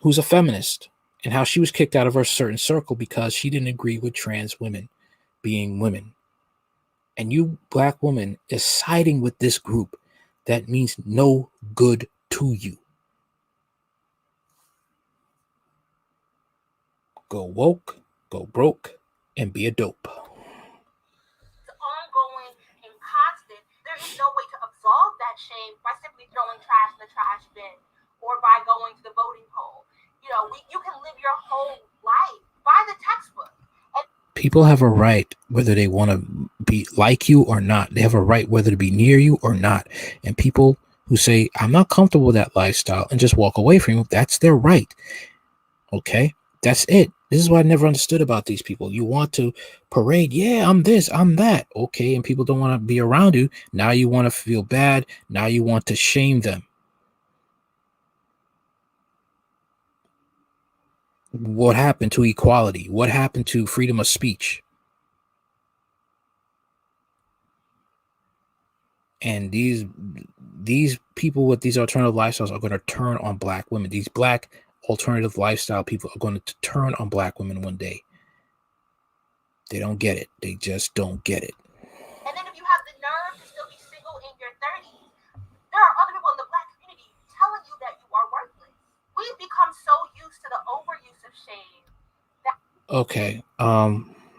who's a feminist, and how she was kicked out of her certain circle because she didn't agree with trans women being women. And you, black woman, is siding with this group that means no good to you. Go woke, go broke, and be a dope. It's ongoing and constant. There is no way to absolve that shame by simply throwing trash in the trash bin or by going to the voting poll. You can live your whole life by the textbook. People have a right whether they want to be like you or not. They have a right whether to be near you or not. And people who say, I'm not comfortable with that lifestyle and just walk away from you, that's their right. Okay? That's it. This is what I never understood about these people. You want to parade, yeah, I'm this, I'm that. Okay, and people don't want to be around you. Now you want to feel bad. Now you want to shame them. What happened to equality? What happened to freedom of speech? And these people with these alternative lifestyles are going to turn on black women. These black alternative lifestyle people are going to turn on black women one day. They don't get it. They just don't get it. And then if you have the nerve to still be single in your 30s, there are other people in the black community telling you that you are worthless. We've become so used to the overuse of shame. Okay.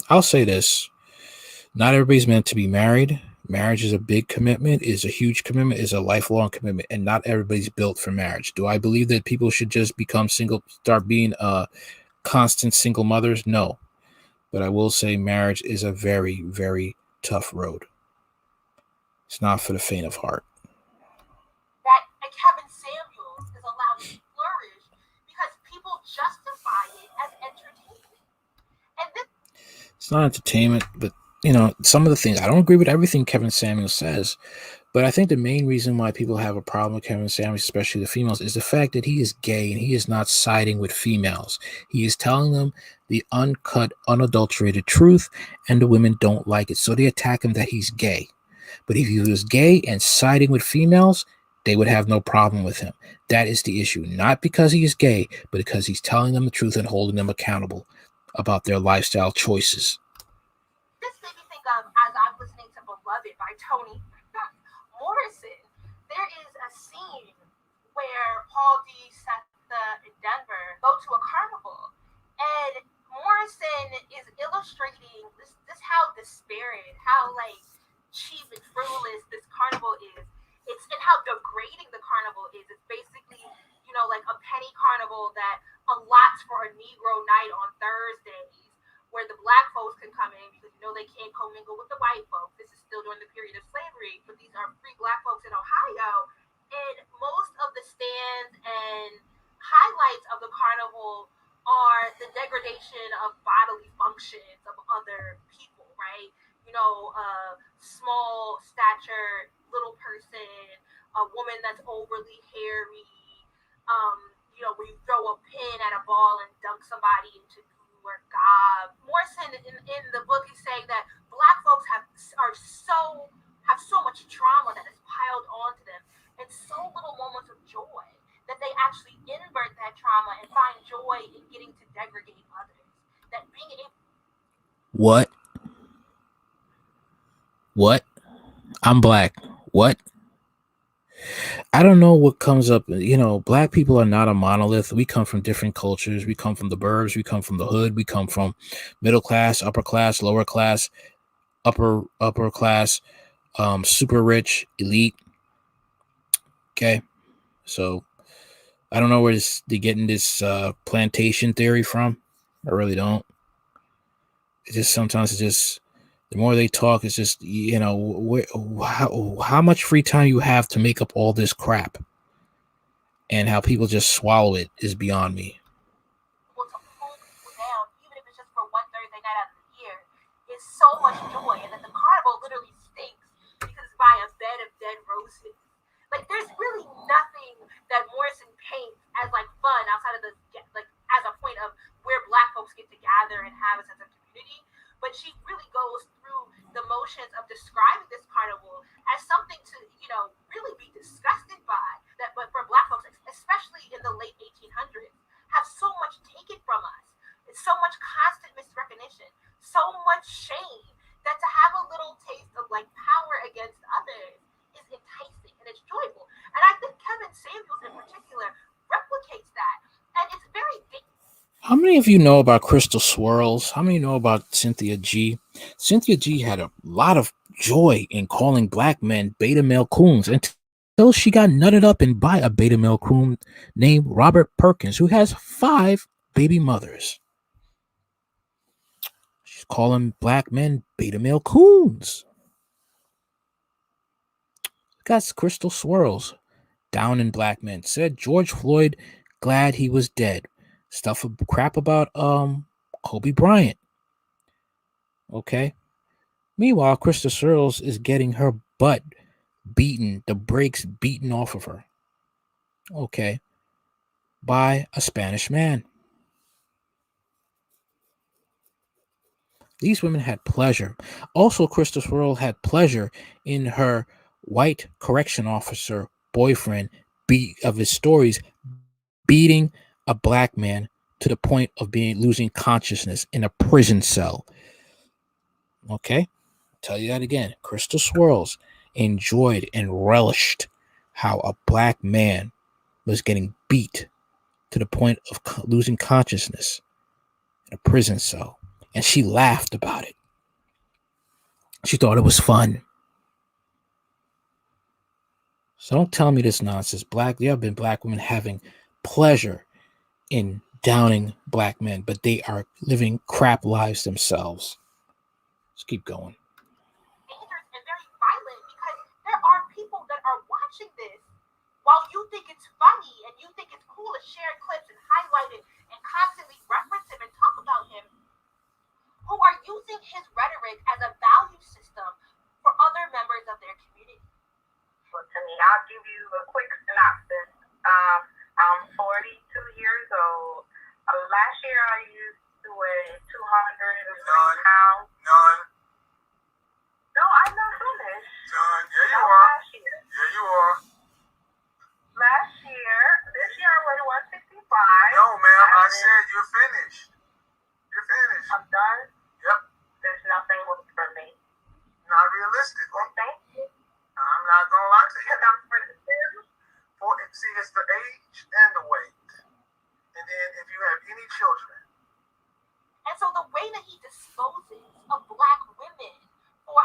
I'll say this. Not everybody's meant to be married. Marriage is a big commitment, is a huge commitment, is a lifelong commitment, and not everybody's built for marriage. Do I believe that people should just become single, start being constant single mothers? No. But I will say marriage is a very, very tough road. It's not for the faint of heart. That Kevin Samuels is allowed to flourish because people justify it as entertainment. And this It's not entertainment, but some of the things, I don't agree with everything Kevin Samuels says, but I think the main reason why people have a problem with Kevin Samuels, especially the females, is the fact that he is gay and he is not siding with females. He is telling them the uncut, unadulterated truth, and the women don't like it. So they attack him that he's gay. But if he was gay and siding with females, they would have no problem with him. That is the issue. Not because he is gay, but because he's telling them the truth and holding them accountable about their lifestyle choices. This made me think of, as I'm listening to Beloved by Toni Morrison, there is a scene where Paul D, Setha, and Denver go to a carnival, and Morrison is illustrating this how disparate, how cheap and frivolous this carnival is. And how degrading the carnival is. It's basically like a penny carnival that allots for a Negro night on Thursdays where the black folks can come in because they can't commingle with the white folks. This is still during the period of slavery, but these are free black folks in Ohio. And most of the stands and highlights of the carnival are the degradation of bodily functions of other people, right? Small stature, little person, a woman that's overly hairy, where you throw a pin at a ball and dunk somebody into goo or gob. Morrison in the book is saying that black folks have so much trauma that is piled onto them and so little moments of joy that they actually invert that trauma and find joy in getting to degrade others. That being able What? I'm black. What? I don't know what comes up. Black people are not a monolith. We come from different cultures. We come from the burbs. We come from the hood. We come from middle class, upper class, lower class, upper class, super rich, elite. Okay. So I don't know where they're getting this plantation theory from. I really don't. Sometimes the more they talk, it's just, how much free time you have to make up all this crap, and how people just swallow it is beyond me. to pull people down, even if it's just for one Thursday night out of the year, is so much joy. And that the carnival literally stinks because it's by a bed of dead roses. Like, there's really nothing that Morrison paints as like fun outside of as a point of where black folks get to gather and have a sense of community. But she really goes through the motions of describing this carnival as something to, really be disgusted by. But for black folks, especially in the late 1800s, have so much taken from us. It's so much constant misrecognition, so much shame that to have a little taste of like power against others is enticing and it's joyful. And I think Kevin Samuels in particular replicates that. And it's very How many of you know about Crystal Swirls? How many know about Cynthia G? Cynthia G had a lot of joy in calling black men beta male coons until she got nutted up and by a beta male coon named Robert Perkins, who has 5 baby mothers. She's calling black men beta male coons. That's Crystal Swirls. Down in black men. Said George Floyd glad he was dead. Stuff of crap about Kobe Bryant. Okay. Meanwhile, Krista Searles is getting her butt beaten, the brakes beaten off of her. Okay. By a Spanish man. These women had pleasure. Also, Krista Searles had pleasure in her white correction officer boyfriend of his stories beating a black man to the point of losing consciousness in a prison cell. Okay. Tell you that again. Krista Swirls enjoyed and relished how a black man was getting beat to the point of losing consciousness in a prison cell. And she laughed about it. She thought it was fun. So don't tell me this nonsense. There have been black women having pleasure in downing black men, but they are living crap lives themselves. Let's keep going. dangerous and very violent because there are people that are watching this while you think it's funny and you think it's cool to share clips and highlight it and constantly reference him and talk about him, who are using his rhetoric as a value system for other members of their community. Well, to me, I'll give you a quick synopsis. I'm 42 years old. Last year I used to weigh 203 pounds. None. No, I'm not finished. None. Yeah, you Not are. last year. Yeah, you are. This year I weighed 165. No, ma'am. I said you're finished. You're finished. I'm done. Yep. There's nothing left for me. Not realistic. Well, thank you. I'm not gonna lie to you. Because I'm for the gym. See, it's the age and the weight, and then if you have any children. And so the way that he disposes of black women for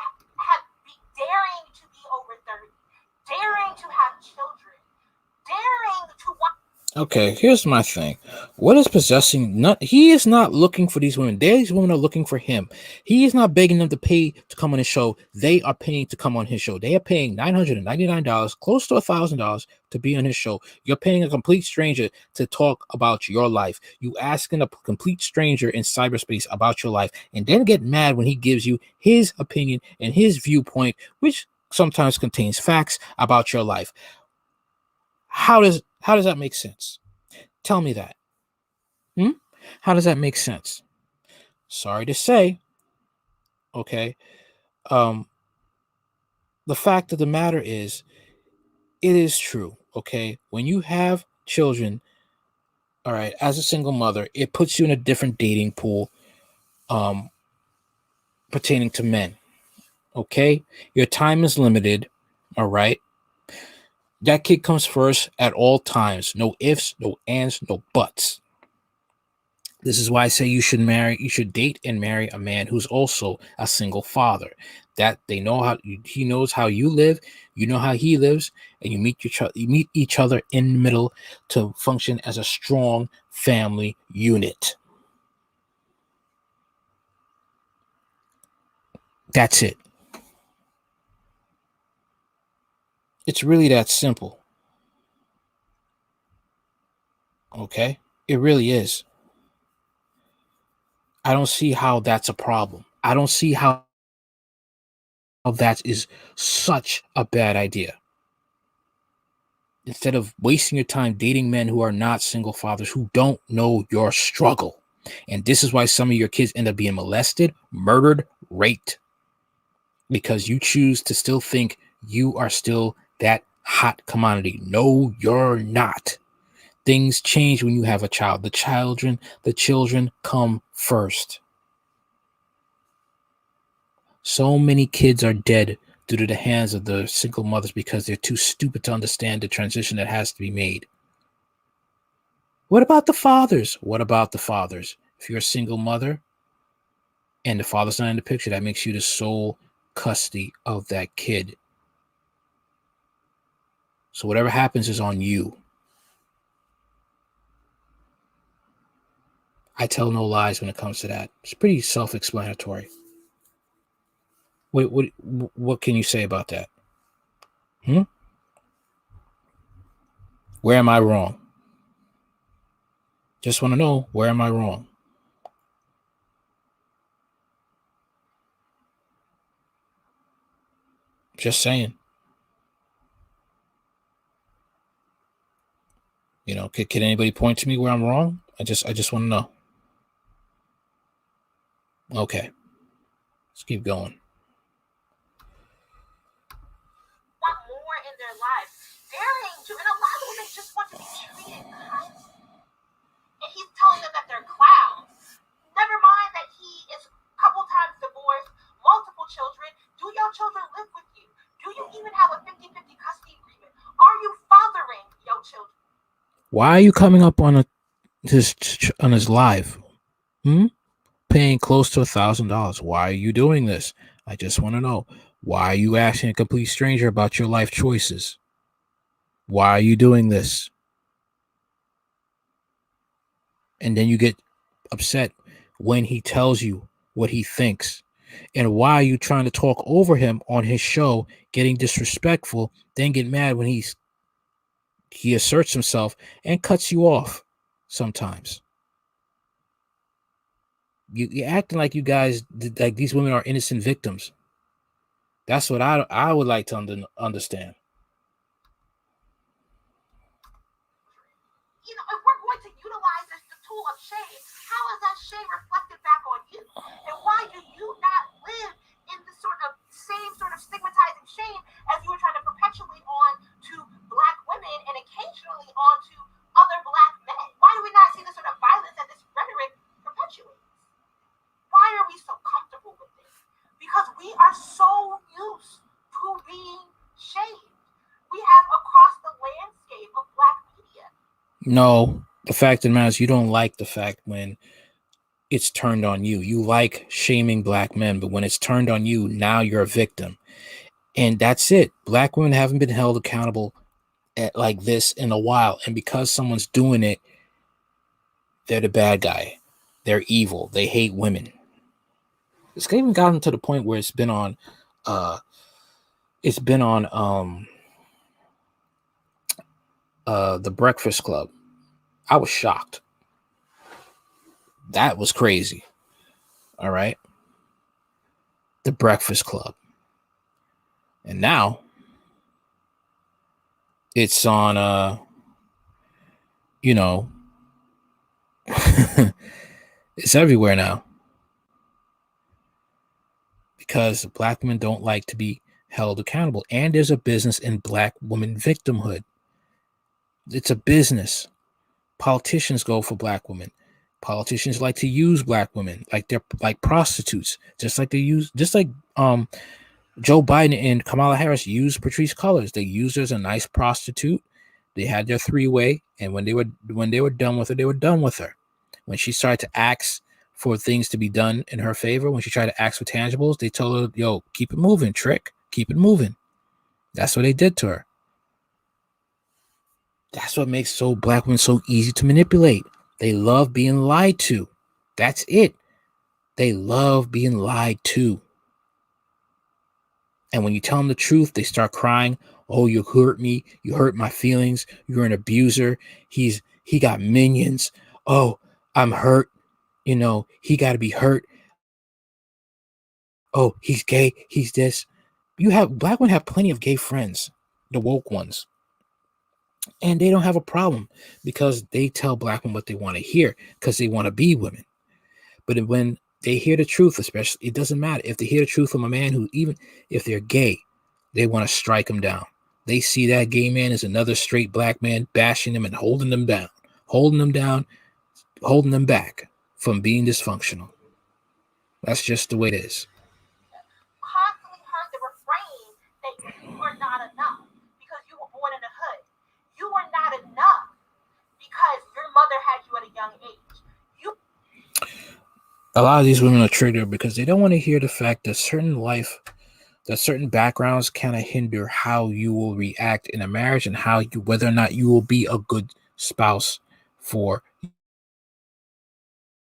daring to be over 30, daring to have children, daring to want. Okay, here's my thing. What is possessing? Not he is not looking for these women. These women are looking for him. He is not begging them to pay to come on his show. They are paying to come on his show. They are paying $999, close to $1,000, to be on his show. You're paying a complete stranger to talk about your life. You asking a complete stranger in cyberspace about your life, and then get mad when he gives you his opinion and his viewpoint, which sometimes contains facts about your life. How does that make sense? Tell me that. How does that make sense? Sorry to say, okay. Um, the fact of the matter is, it is true, okay. When you have children, all right, as a single mother, it puts you in a different dating pool, um, pertaining to men. Okay, your time is limited. All right, that kid comes first at all times. No ifs, no ands, no buts. This is why I say you should date and marry a man who's also a single father. That they know he knows how you live, you know how he lives, and you meet each other in the middle to function as a strong family unit. That's it. It's really that simple. Okay? It really is. I don't see how that's a problem. I don't see how that is such a bad idea. Instead of wasting your time dating men who are not single fathers, who don't know your struggle. And this is why some of your kids end up being molested, murdered, raped, because you choose to still think you are still that hot commodity. No, you're not. Things change when you have a child. The children come first. So many kids are dead due to the hands of the single mothers because they're too stupid to understand the transition that has to be made. What about the fathers? What about the fathers? If you're a single mother and the father's not in the picture, that makes you the sole custody of that kid. So whatever happens is on you. I tell no lies when it comes to that. It's pretty self-explanatory. What can you say about that? Where am I wrong? Just want to know, where am I wrong? Just saying. Can anybody point to me where I'm wrong? I just want to know. Okay. Let's keep going. Want more in their lives. And a lot of women just want to be treated kindly. And he's telling them that they're clowns. Never mind that he is a couple times divorced, multiple children. Do your children live with you? Do you even have a 50-50 custody agreement? Are you fathering your children? Why are you coming up on his live? Paying close to $1,000. Why are you doing this? I just want to know. Why are you asking a complete stranger about your life choices? Why are you doing this? And then you get upset when he tells you what he thinks. And why are you trying to talk over him on his show, getting disrespectful, then get mad when he asserts himself and cuts you off sometimes? You're acting like you guys, like these women are innocent victims. That's what I would like to understand. If we're going to utilize this the tool of shame, how is that shame reflected back on you? And why do you not live in the same sort of stigmatizing shame as you were trying to perpetuate on to black women and occasionally on to other black men? Why do we not see the sort of violence that this rhetoric perpetuates? Why are we so comfortable with this? Because we are so used to being shamed. We have across the landscape of black media. No, the fact of the matter is, you don't like the fact when it's turned on you. You like shaming black men, but when it's turned on you, now you're a victim. And that's it. Black women haven't been held accountable like this in a while, and because someone's doing it, they're the bad guy. They're evil. They hate women. It's even gotten to the point where uh, it's been on the Breakfast Club. I was shocked. That was crazy. All right, the Breakfast Club, and now it's on you know, it's everywhere now because black women don't like to be held accountable, and there's a business in black women victimhood. It's a business. Politicians go for black women. Politicians like to use black women like they're like prostitutes, just like Joe Biden and Kamala Harris used Patrice Cullors. They used her as a nice prostitute. They had their three-way, and when they were done with her, they were done with her. When she started to ask for things to be done in her favor, when she tried to ask for tangibles, they told her, "Yo, keep it moving, trick, keep it moving." That's what they did to her. That's what makes black women so easy to manipulate. They love being lied to. That's it. They love being lied to. And when you tell them the truth, they start crying. Oh, you hurt me. You hurt my feelings. You're an abuser. He got minions. Oh, I'm hurt. He got to be hurt. Oh, he's gay. He's this. Black women have plenty of gay friends, the woke ones. And they don't have a problem because they tell black women what they want to hear because they want to be women. But when they hear the truth, especially, it doesn't matter. If they hear the truth from a man who, even if they're gay, they want to strike him down. They see that gay man as another straight black man, bashing them and holding them down, holding them back from being dysfunctional. That's just the way it is. Constantly heard the refrain that you are not enough because you were born in the hood. You are not enough because your mother had you at a young age. A lot of these women are triggered because they don't want to hear the fact that certain backgrounds kind of hinder how you will react in a marriage and whether or not you will be a good spouse for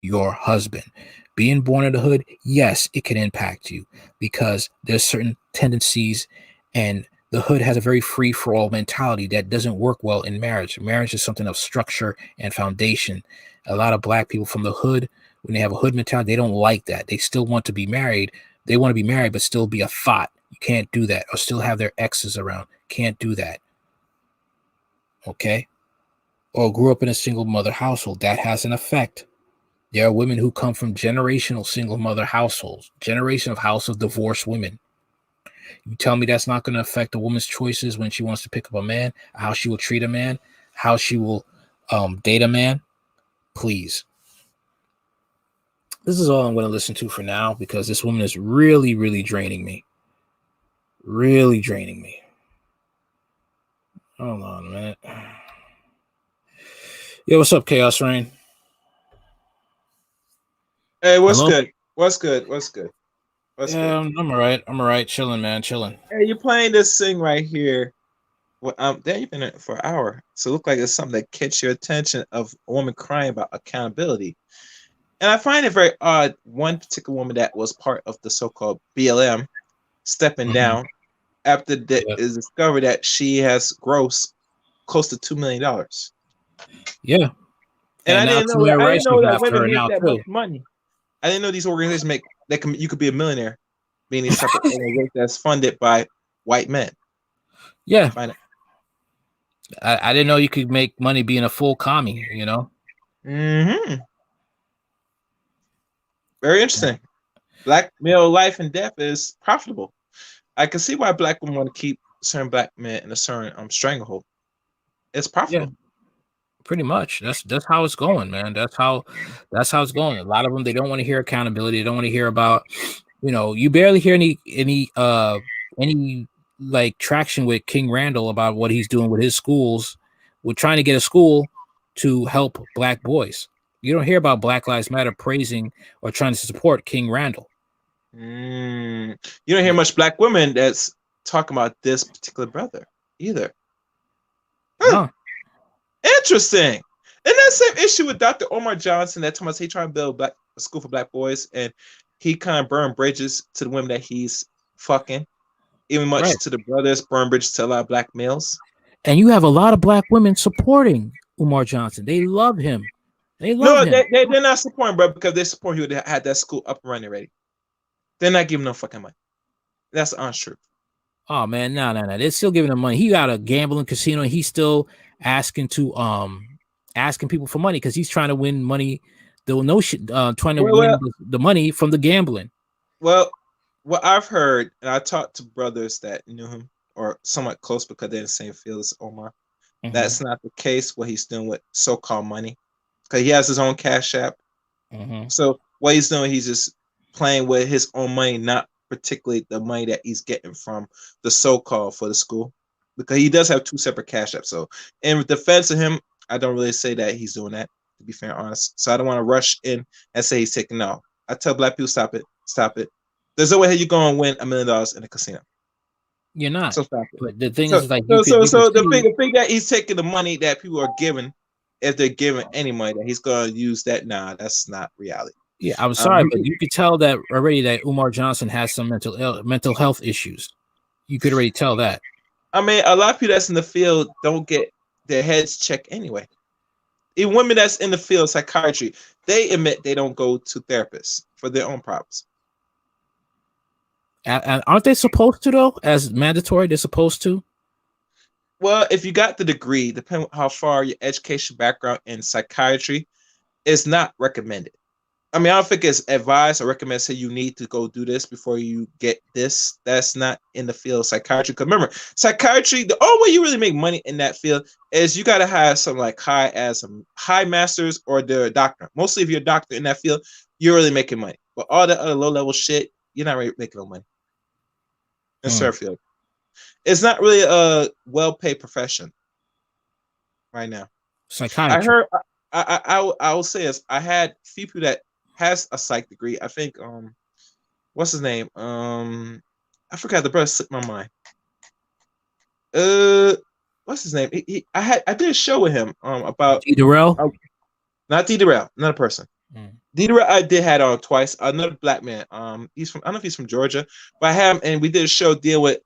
your husband. Being born in the hood, yes, it can impact you because there's certain tendencies, and the hood has a very free-for-all mentality that doesn't work well in marriage. Marriage is something of structure and foundation. A lot of black people from the hood, when they have a hood mentality, they don't like that. They still want to be married. They want to be married, but still be a thought. You can't do that. Or still have their exes around. Can't do that. Okay? Or grew up in a single mother household. That has an effect. There are women who come from generational single mother households, generation of house of divorced women. You tell me that's not going to affect a woman's choices when she wants to pick up a man, how she will treat a man, how she will date a man? Please. This is all I'm going to listen to for now because this woman is really, really draining me. Really draining me. Hold on a minute. Yo, what's up, Chaos Rain? Hey, what's Hello? good? What's good? What's good? What's Yeah, good? I'm all right. I'm all right. Chilling, man. Chilling. Hey, you're playing this thing right here. Well, there you've been in it for an hour. So it looked like it's something that catch your attention of a woman crying about accountability. And I find it very odd. One particular woman that was part of the so-called BLM stepping down after that Yeah. is discovered that she has grossed close to $2 million. Yeah. And I now didn't know Tamir that. I Rice didn't know is that after women her make now that too. much money. I didn't know these organizations make that you could be a millionaire being a separate organization that's funded by white men. Yeah. Find it. I didn't know you could make money being a full commie, Mm-hmm. Very interesting. Black male life and death is profitable. I can see why black women want to keep certain black men in a certain stranglehold. It's profitable. Yeah. Pretty much. That's how it's going, man. That's how it's going. A lot of them, they don't want to hear accountability. They don't want to hear about, you barely hear any like traction with King Randall about what he's doing with his schools. We're trying to get a school to help black boys. You don't hear about Black Lives Matter praising or trying to support King Randall. You don't hear much black women that's talking about this particular brother either. Huh. Interesting. And that same issue with Dr. Omar Johnson that Thomas he trying to build a school for black boys, and he kind of burned bridges to the women that he's fucking, even much Right. to the brothers, burn bridges to a lot of black males. And you have a lot of black women supporting Umar Johnson. They love him. They love No, him. they're not supporting, bro, because they support you that had that school up and running already. They're not giving no fucking money. That's untrue. Oh man, no. They're still giving him money. He got a gambling casino, and he's still asking people for money because he's trying to win money. Trying to win the money from the gambling. Well, what I've heard, and I talked to brothers that knew him or somewhat close because they're in the same field as Omar. Mhm. That's not the case. What he's doing with so-called money, because he has his own cash app. Mhm. So what he's doing, he's just playing with his own money, not particularly the money that he's getting from the so-called for the school, because he does have two separate cash apps. So in defense of him, I don't really say that he's doing that, to be fair and honest. So I don't want to rush in and say he's taking no. I tell black people, stop it. There's no way you're going to win $1 million in a casino. You're not. So stop it. But the thing So, is, like, so you could the thing that he's taking the money that people are giving, if they're giving any money, that he's going to use that. Nah, that's not reality. Yeah, I'm sorry, but you could tell that already that Umar Johnson has some mental health issues. You could already tell that. I mean, a lot of people that's in the field don't get their heads checked anyway. Even women that's in the field of psychiatry, they admit they don't go to therapists for their own problems. And aren't they supposed to, though? As mandatory, they're supposed to? Well, if you got the degree, depending on how far your education background in psychiatry, it's not recommended. I mean, I don't think it's advised or recommended. Say you need to go do this before you get this. That's not in the field of psychiatry. Because remember, psychiatry, the only way you really make money in that field is you got to have some like high masters or the doctor. Mostly, if you're a doctor in that field, you're really making money. But all the other low level shit, you're not really making no money. In surf field, it's not really a well paid profession right now. Psychiatry. I heard. I will say this. I had few people that has a psych degree. I think what's his name? I forgot, the brother slipped my mind. What's his name? I did a show with him about D. Durrell. Not D. Durrell, another person. D. Durrell I did had on twice. Another black man. He's from, I don't know if he's from Georgia, but I had him and we did a show deal with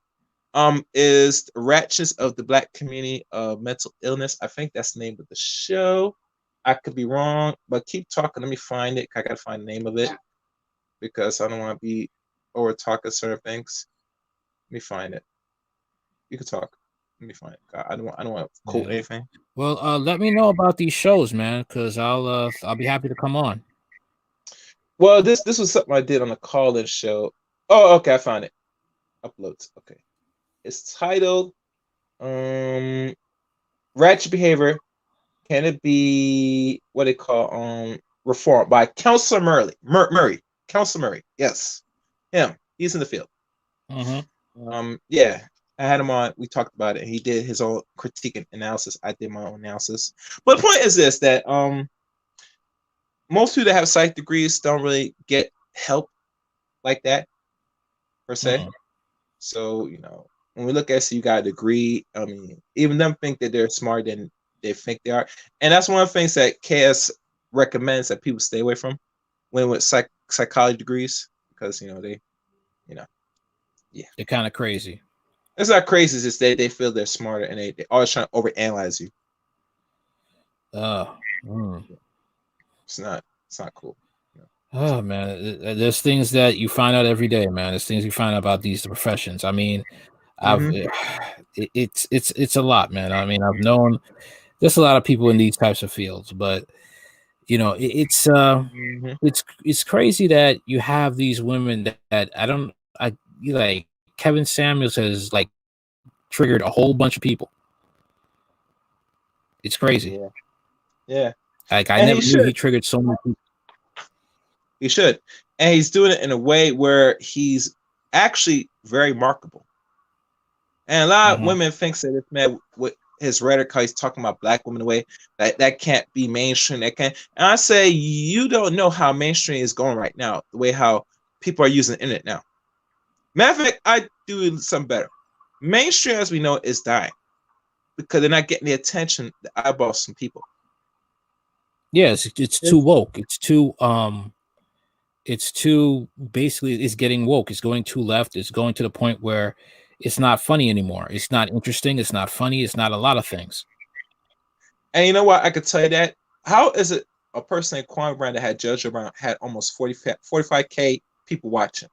is Ratchets of the Black Community of Mental Illness. I think that's the name of the show. I could be wrong, but keep talking. Let me find it. I gotta find the name of it because I don't want to be over talking certain things. Let me find it. You can talk. Let me find it. I don't want to quote anything. Well, let me know about these shows, man, because I'll be happy to come on. Well, this was something I did on a call-in show. Oh, okay, I found it. Uploads. Okay, it's titled "Ratchet Behavior." Can it be what they call reform by Counselor Murray? Counselor Murray, yes, him. He's in the field. Yeah, I had him on. We talked about it. He did his own critique and analysis. I did my own analysis. But the point is this: that most people that have psych degrees don't really get help like that per se. So when we look at you got a degree, I mean, even them think that they're smarter than they think they are, and that's one of the things that KS recommends that people stay away from when with psychology degrees, because they're kind of crazy. It's not crazy; it's just they feel they're smarter and they always trying to overanalyze you. It's not cool. Oh man, there's things that you find out every day, man. There's things you find out about these professions. I mean, it's a lot, man. I mean, I've known there's a lot of people in these types of fields, but it's crazy that you have these women that like Kevin Samuels has like triggered a whole bunch of people. It's crazy. Yeah. Like I never knew he triggered so many people. He should, and he's doing it in a way where he's actually very marketable. And a lot of women think that this man with his rhetoric, how he's talking about black women, the way that can't be mainstream. That can't. And I say you don't know how mainstream is going right now. The way how people are using the internet now. Matter of fact, I do something better. Mainstream, as we know, is dying. because they're not getting the attention, the eyeballs from people. Yes, it's too woke. It's too basically it's getting woke. It's going too left. It's going to the point where it's not funny anymore. It's not interesting. It's not funny. It's not a lot of things. And you know what? I could tell you that. How is it a person like Kwame Brown that had Judge Brown had almost 45K people watching?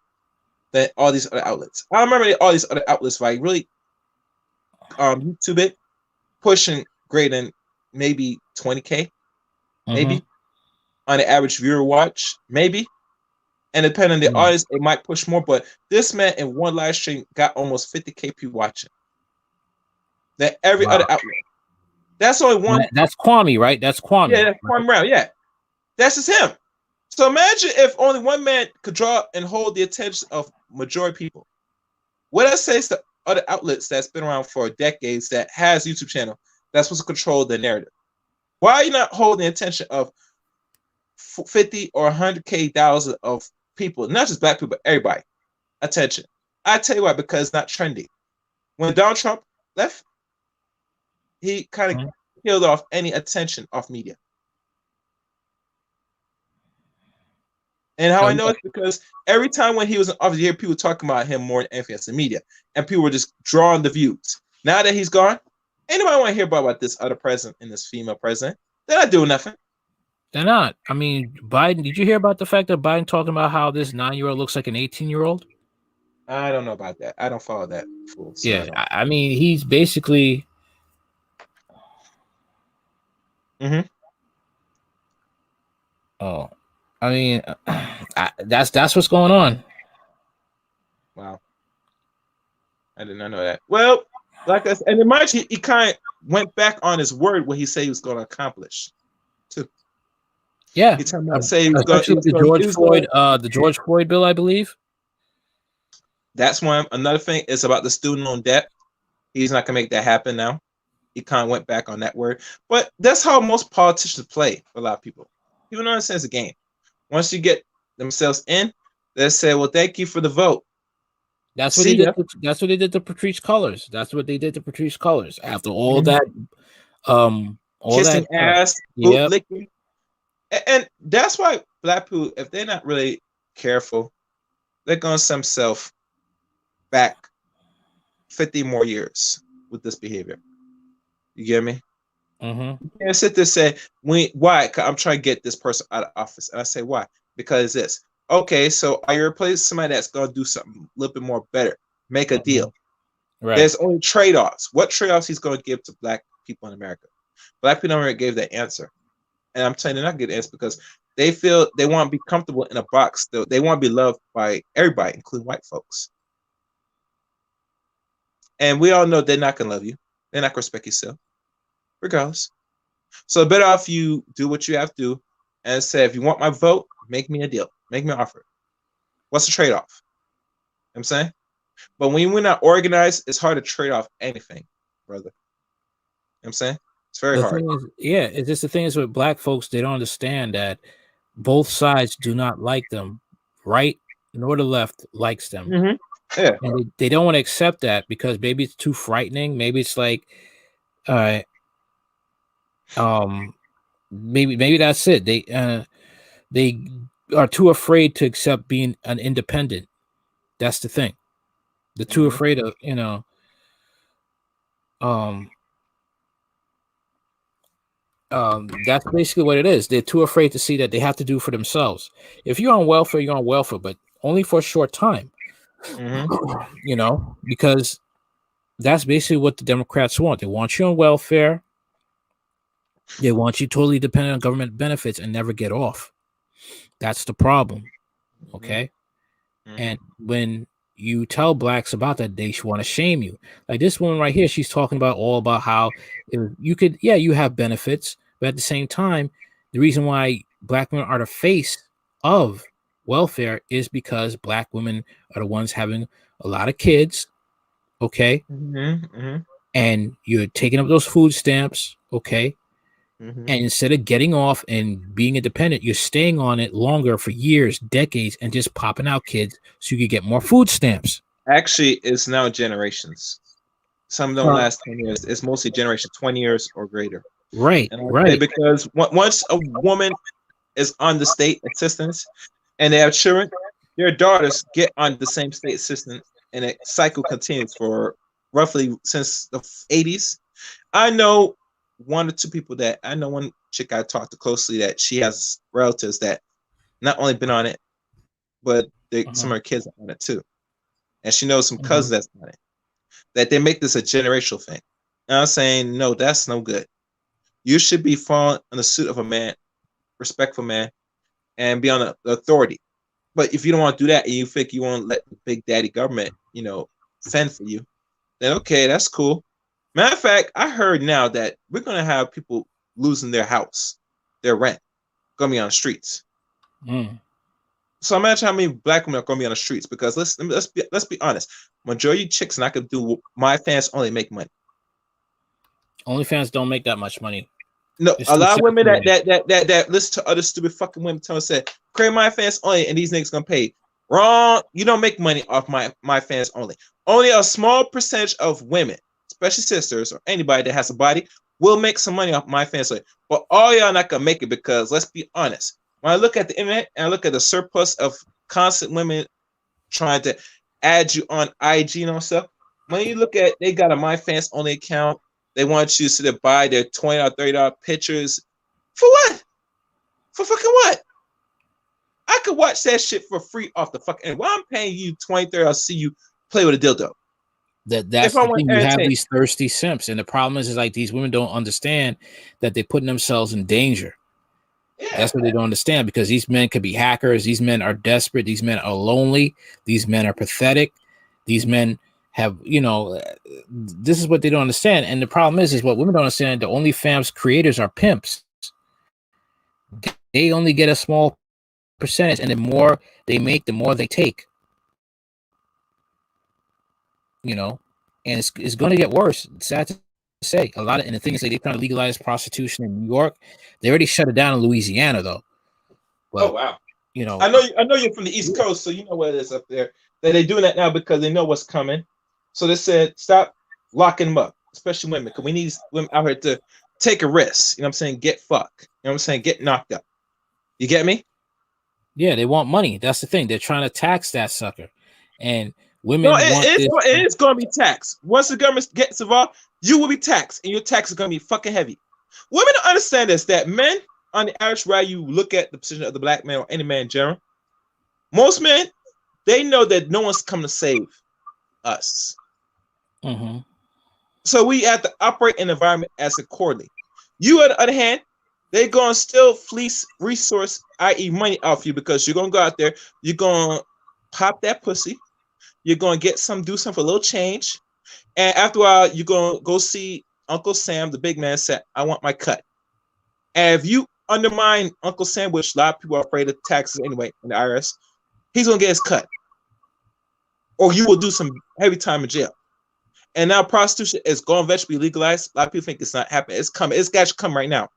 That all these other outlets. I remember all these other outlets like really YouTube it pushing greater than maybe 20K, maybe on the average viewer watch, maybe. And depending on the audience, it might push more. But this man in one live stream got almost 50K people watching. That every other outlet. That's only one. That's Kwame, right? That's Kwame. Yeah, that's Kwame Brown. Yeah, that's just him. So imagine if only one man could draw and hold the attention of majority people. What I say is the other outlets that's been around for decades that has YouTube channel that's supposed to control the narrative. Why are you not holding the attention of 50 or 100K thousand of people, not just black people, but everybody? Attention. I tell you why, because it's not trendy. When Donald Trump left, he kind of killed off any attention off media. And how I know it's because every time when he was in office, you hear people talking about him more than anything else in media, and people were just drawing the views. Now that he's gone, anybody want to hear about this other president and this female president? They're not doing nothing. They're not. I mean, Biden. Did you hear about the fact that Biden talking about how this 9-year-old looks like an 18-year-old? I don't know about that. I don't follow that fool. So yeah, I mean, he's basically. Oh, I mean, that's what's going on. Wow, I did not know that. Well, like I said, and in March he kind of went back on his word what he said he was going to accomplish, too. Yeah, he talking about say he was going the George Floyd bill, I believe. That's one. Another thing is about the student loan debt. He's not going to make that happen now. He kind of went back on that word, but that's how most politicians play for a lot of people. People don't understand it's a game. Once you get themselves in, they say, "Well, thank you for the vote." That's what they did. That's what they did to Patrice Cullors. That's what they did to Patrice Cullors. After all that, all kissing that ass, boot licking, and that's why black people, if they're not really careful, they're gonna send themselves back 50 more years with this behavior. You get me? You can't sit there and say, why? I'm trying to get this person out of office. And I say, why? Because this. Okay, so are you replacing somebody that's going to do something a little bit more better? Make a deal. Right. There's only trade-offs. What trade-offs he's going to give to black people in America? Black people in America gave that answer. And I'm telling you, they're not getting the answer because they feel they want to be comfortable in a box. They want to be loved by everybody, including white folks. And we all know they're not going to love you. They're not going to respect yourself. Regardless. So better off you do what you have to do and say, if you want my vote, make me a deal. Make me an offer. What's the trade-off? You know what I'm saying? But when we're not organized, it's hard to trade off anything, brother. You know what I'm saying? It's very hard. It's just the thing is with black folks, they don't understand that both sides do not like them. Right nor the left likes them. Yeah. And they don't want to accept that because maybe it's too frightening. Maybe it's like, maybe that's it. They are too afraid to accept being an independent. That's the thing. They're too afraid of, that's basically what it is. They're too afraid to see that they have to do for themselves. If you're on welfare, you're on welfare, but only for a short time. Because that's basically what the Democrats want. They want you on welfare. They want you totally dependent on government benefits and never get off. That's the problem. Okay. And when you tell blacks about that, they want to shame you. Like this woman right here, she's talking about all about how you could, you have benefits, but at the same time, the reason why black women are the face of welfare is because black women are the ones having a lot of kids. Okay. And you're taking up those food stamps. Okay. And instead of getting off and being independent, you're staying on it longer for years, decades, and just popping out kids so you could get more food stamps. Actually, it's now generations. Some don't last 10 years. It's mostly generation 20 years or greater. Right, And I say right. because once a woman is on the state assistance and they have children, their daughters get on the same state assistance, and a cycle continues for roughly since the 80s. I know one or two people that I know. One chick I talked to closely that she has relatives that not only been on it, but some of her kids are on it too, and she knows some cousins that's on it. That they make this a generational thing. And I'm saying no, that's no good. You should be falling in the suit of a man, respectful man, and be on the authority. But if you don't want to do that and you think you want to let the big daddy government, fend for you, then okay, that's cool. Matter of fact, I heard now that we're gonna have people losing their house, their rent, gonna be on the streets. So imagine how many black women are gonna be on the streets because let's be honest, majority of chicks not gonna do my fans only make money. OnlyFans don't make that much money. No, a lot of women that listen to other stupid fucking women tell us that create my fans only and these niggas gonna pay. Wrong. You don't make money off my fans only. Only a small percentage of women, especially sisters or anybody that has a body, will make some money off my fans only. But all y'all not gonna make it because let's be honest. When I look at the internet and I look at the surplus of constant women trying to add you on IG and all stuff, when you look at they got a my fans only account. They want you to sit there buy their $20 or $30 pictures. For what? For fucking what? I could watch that shit for free off the fucking. Why I'm paying you $20, $30 to see you play with a dildo? That's the thing. You have these thirsty simps, and the problem is like these women don't understand that they're putting themselves in danger. Yeah. That's what they don't understand because these men could be hackers. These men are desperate. These men are lonely. These men are pathetic. These men have, this is what they don't understand. And the problem is what women don't understand. The OnlyFans creators are pimps. They only get a small percentage, and the more they make, the more they take. And it's going to get worse. It's sad to say. And the thing is, they're trying to legalize prostitution in New York. They already shut it down in Louisiana, though. But, oh wow! I know you're from the East Coast, so you know what it is up there. That they're doing that now because they know what's coming. So they said, stop locking them up, especially women, because we need women out here to take a risk. You know what I'm saying? Get fucked. You know what I'm saying? Get knocked up. You get me? Yeah, they want money. That's the thing. They're trying to tax that sucker. And women it is going to be taxed. Once the government gets involved, you will be taxed, and your tax is going to be fucking heavy. Women don't understand this, that men, on the average, where you look at the position of the black man or any man in general, most men, they know that no one's coming to save us. So we have to operate in an environment as accordingly. You, on the other hand, they're going to still fleece resource, i.e. money off you because you're going to go out there, you're going to pop that pussy, you're going to get do something for a little change, and after a while, you're going to go see Uncle Sam, the big man, said, I want my cut. And if you undermine Uncle Sam, which a lot of people are afraid of taxes anyway in the IRS, he's going to get his cut. Or you will do some heavy time in jail. And now prostitution is going to eventually be legalized. A lot of people think it's not happening. It's coming. It's got to come right now.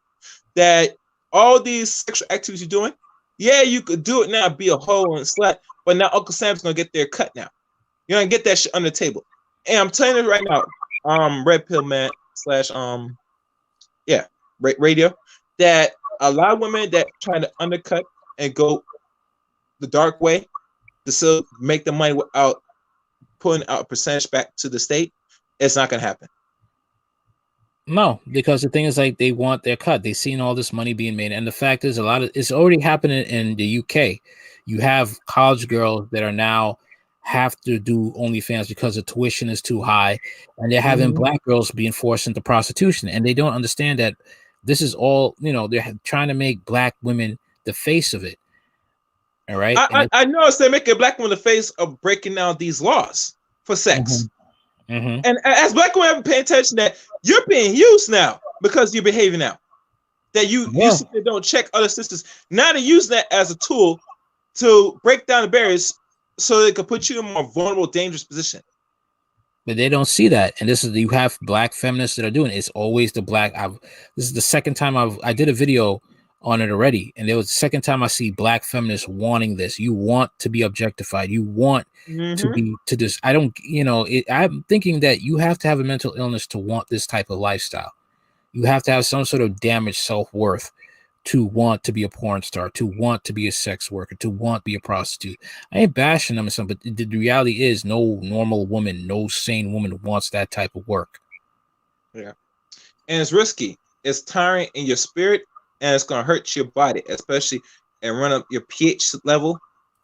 That all these sexual activities you're doing, yeah, you could do it now, be a hoe and slut, but now Uncle Sam's going to get their cut now. You're going to get that shit on the table. And I'm telling you right now, Red Pill Man / radio, that a lot of women that trying to undercut and go the dark way to still make the money without putting out a percentage back to the state, it's not going to happen. No, because the thing is like they want their cut. They've seen all this money being made. And the fact is it's already happening in the UK. You have college girls that are now have to do OnlyFans because the tuition is too high. And they're having black girls being forced into prostitution. And they don't understand that this is all, they're trying to make black women the face of it. All right. I noticed they're making black women the face of breaking down these laws for sex. And as black women have been paying attention that you're being used now because of your behavior now. That you don't check other sisters. Now they're using that as a tool to break down the barriers so they can put you in a more vulnerable, dangerous position. But they don't see that. And you have black feminists that are doing it. It's always the black. This is the second time I did a video on it already. And there was the second time I see black feminists wanting this. You want to be objectified. You want to be to this. I don't, I'm thinking that you have to have a mental illness to want this type of lifestyle. You have to have some sort of damaged self-worth to want to be a porn star, to want to be a sex worker, to want to be a prostitute. I ain't bashing them or something, but the reality is no normal woman, no sane woman wants that type of work. Yeah. And it's risky. It's tiring in your spirit, and it's gonna hurt your body, especially and run up your pH level.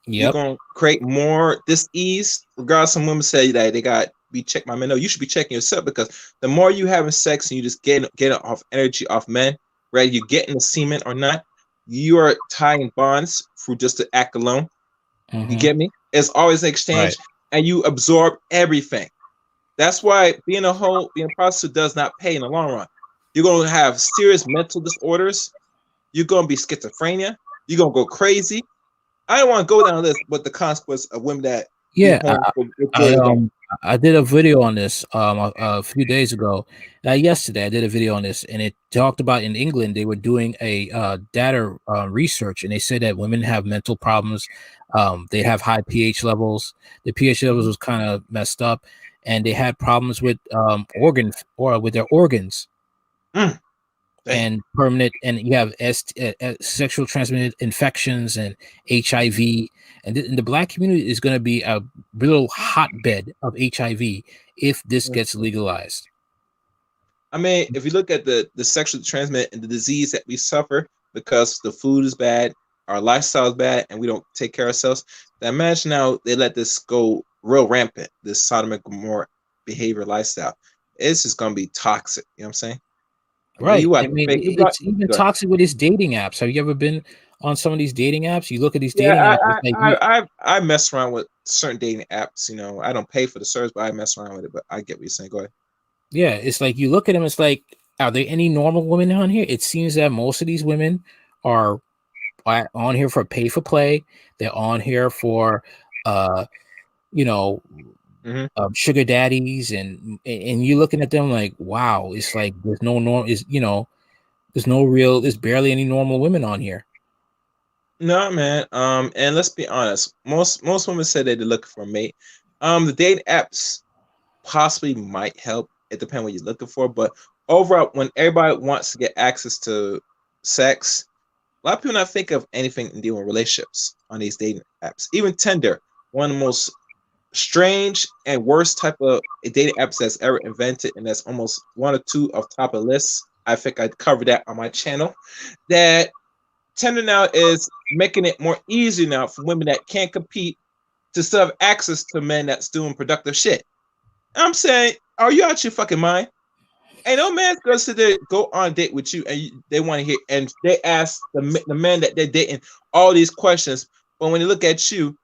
You're Yep. gonna create more dis-ease. Regardless, some women say that they got be checked by men. No, you should be checking yourself, because the more you having sex and you just get off energy off men, right? You getting the semen or not, you are tying bonds through just the act alone. You get me? It's always an exchange, Right. and you absorb everything. That's why being a prostitute does not pay in the long run. You're gonna have serious mental disorders. You're gonna be schizophrenia. You're gonna go crazy. I don't want to go down the list, but the consequence of women that be Yeah, home with I boys alone. I did a video on this a few days ago. Yesterday I did a video on this, and it talked about in England they were doing a data research, and they said that women have mental problems. They have high pH levels. The pH levels was kind of messed up, and they had problems with with their organs and permanent. And you have sexual transmitted infections and HIV. And the black community is going to be a real hotbed of HIV if this gets legalized. I mean, if you look at the sexually transmitted and the disease that we suffer because the food is bad, our lifestyle is bad, and we don't take care of ourselves, then imagine now they let this go real rampant, this Sodom and Gomorrah behavior lifestyle. It's just going to be toxic. You know what I'm saying? I mean, Right. you I watch mean, fake. it's even toxic with these dating apps. Have you ever been on some of these dating apps? You look at these dating Yeah, apps, it's like I mess around with certain dating apps. You know, I don't pay for the service, but I mess around with it. But I get what you're saying. Go ahead. yeah, it's like you look at them, it's like, are there any normal women on here? It seems that most of these women are on here for pay for play. They're on here for you know sugar daddies, and you're looking at them like, wow, it's like there's no there's barely any normal women on here. No, man. And let's be honest. Most women say they're looking for a mate. The dating apps possibly might help. It depends what you're looking for, but overall, when everybody wants to get access to sex, a lot of people not think of anything in dealing with relationships on these dating apps. Even Tinder, one of the most strange and worst type of dating apps that's ever invented, and that's almost one or two of top of lists. I think I covered that on my channel. That Tinder now is making it more easy now for women that can't compete to still have access to men that's doing productive shit. I'm saying, are you out your fucking mind? Ain't no man's gonna sit there, go on a date with you, and they want to hear, and they ask the men that they're dating all these questions, but when they look at you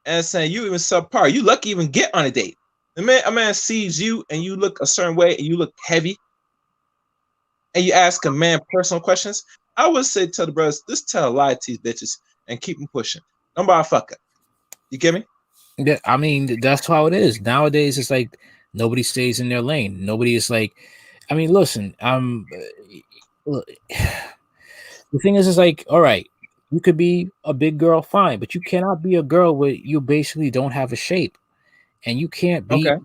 and saying you even subpar, you lucky even get on a date. A man sees you and you look a certain way and you look heavy, and you ask a man personal questions. I would say tell the brothers, just tell a lie to these bitches and keep them pushing. Don't buy a fucker. You get me? Yeah, I mean, that's how it is nowadays. It's like nobody stays in their lane. Nobody is like, I mean, listen, the thing is like, all right, you could be a big girl, fine, but you cannot be a girl where you basically don't have a shape, and you can't be, Okay.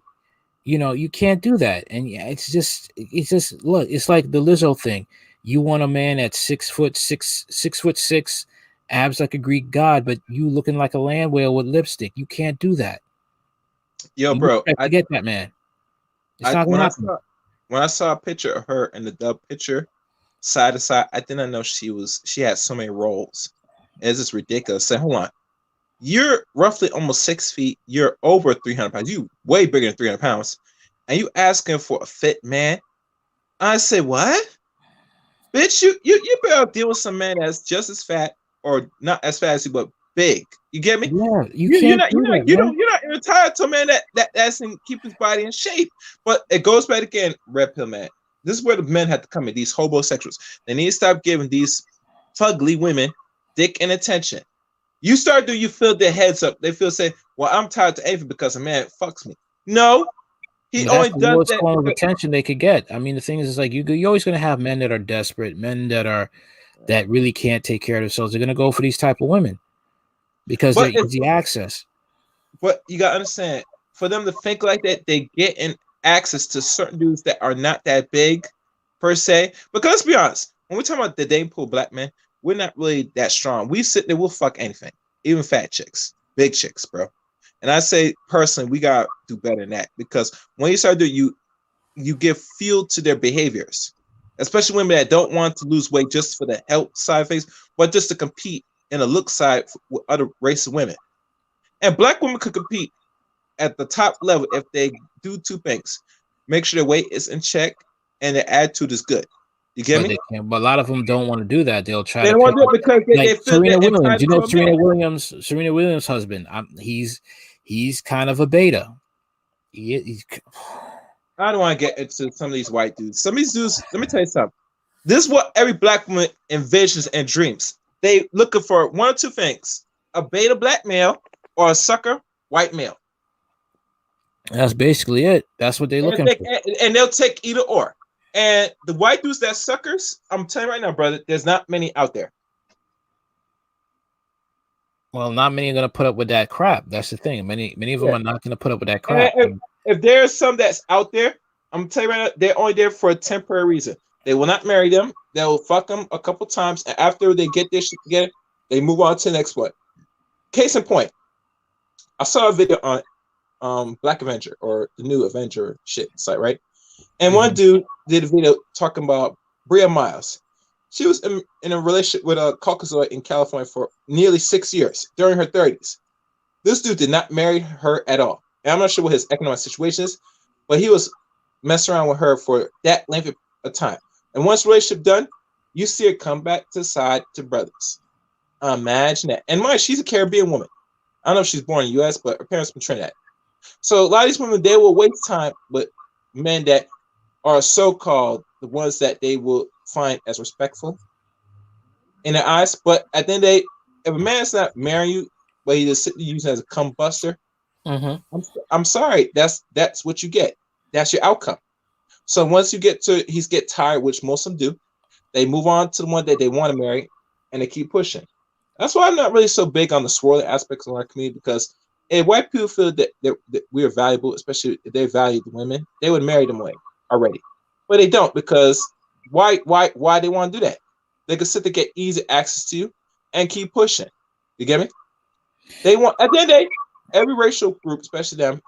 you can't do that. And yeah, it's just look, it's like the Lizzo thing. You want a man that's 6'6", abs like a Greek god, but you looking like a land whale with lipstick. You can't do that. Yo, You bro, expect to get that, man. It's I not gonna happen. when I saw a picture of her in the dub picture, side to side, I didn't know she had so many roles. It's just ridiculous. Say, hold on, you're roughly almost 6 feet. You're over 300 pounds. You way bigger than 300 pounds, and you asking for a fit man. I say, what? Bitch, you better deal with some man that's just as fat or not as fat as you, but big. You get me? Yeah, you You're can't not do that, man. you're not entitled to a man that's in keep his body in shape. But it goes back again, red pill man. This is where the men have to come in. These homosexuals, they need to stop giving these fugly women dick and attention. You start you fill their heads up. They feel say, well, I'm tired to anything because a man fucks me. No, he But that's only the does lowest that form of because attention they could get. I mean, the thing is like you're always going to have men that are desperate, men that are that really can't take care of themselves, they're gonna go for these type of women because they're easy access. But you gotta understand, for them to think like that, they get in access to certain dudes that are not that big per se. Because let's be honest, when we talk about the dating pool black men, we're not really that strong. We sit there, we'll fuck anything, even fat chicks, big chicks, bro. And I say personally, we gotta do better than that because when you start doing you give fuel to their behaviors, especially women that don't want to lose weight just for the health side of things, but just to compete in a look side with other race of women. And black women could compete at the top level if they do two things: make sure their weight is in check and their attitude is good. You get But me? they can't. But a lot of them don't want to do that. They'll try They to don't want pick to do it because they like feel Serena they're Williams. entitled You know to a man. Serena Williams' husband. He's kind of a beta. He's I don't want to get into some of these white dudes. Some of these dudes, let me tell you something. This is what every black woman envisions and dreams. They looking for one or two things: a beta black male or a sucker white male. That's basically it. That's what they're And, looking they, for. and they'll take either or. And the white dudes that suckers, I'm telling you right now, brother, there's not many out there. Well, not many are gonna put up with that crap. That's the thing. Many of them are not gonna put up with that crap. And if there's some that's out there, I'm telling you right now, they're only there for a temporary reason. They will not marry them. They'll fuck them a couple times, and after they get their shit together, they move on to the next one. Case in point, I saw a video on Black Avenger or the new Avenger shit site, right? And one dude did a video talking about Bria Miles. She was in a relationship with a Caucasoid in California for nearly 6 years during her 30s. This dude did not marry her at all. And I'm not sure what his economic situation is, but he was messing around with her for that length of time. And once the relationship done, you see her come back to the side to brothers. Imagine that. And mind, she's a Caribbean woman. I don't know if she's born in the U.S., but her parents from Trinidad. So a lot of these women, they will waste time with men that are so-called the ones that they will find as respectful in their eyes. But at the end of the day, if a man's not marrying you, but he just using as a combuster, I'm sorry, that's what you get. That's your outcome. So once you get tired, which most of them do, they move on to the one that they want to marry, and they keep pushing. That's why I'm not really so big on the swirly aspects of our community, because if white people feel that we are valuable, especially if they value the women, they would marry them away already. But they don't, because why they want to do that? They can sit there, get easy access to you, and keep pushing. You get me? They want, at the end of the day, every racial group, especially them,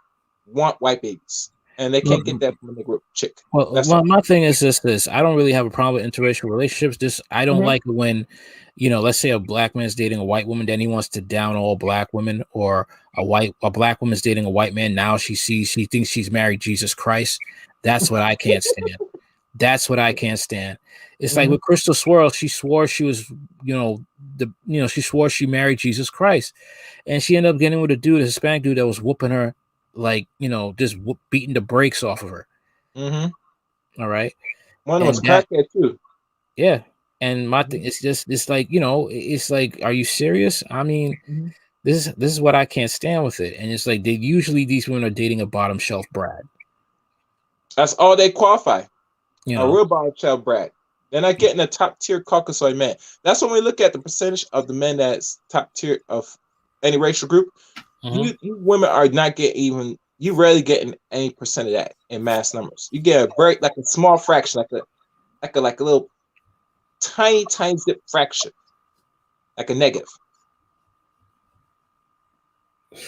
want white babies, and they can't get that from a Negro chick. Well, my thing is this: I don't really have a problem with interracial relationships. I don't like it when, let's say a black man's dating a white woman, then he wants to down all black women, or a black woman's dating a white man. Now she thinks she's married Jesus Christ. That's what I can't stand. That's what I can't stand. It's like with Crystal Swirl, she swore she was, she swore she married Jesus Christ, and she ended up getting with a Hispanic dude that was whooping her, like, just beating the brakes off of her. All right. One of them was crackhead too. Yeah. And my thing is just, it's like, it's like, are you serious? I mean, this is what I can't stand with it. And it's like, these women are dating a bottom shelf Brad. That's all they qualify. A real bottom shelf Brad. They're not getting a top tier Caucasoid man. That's when we look at the percentage of the men that's top tier of any racial group. You women are not getting even. You rarely getting any percent of that in mass numbers. You get a small fraction, like a little tiny zip fraction, like a negative.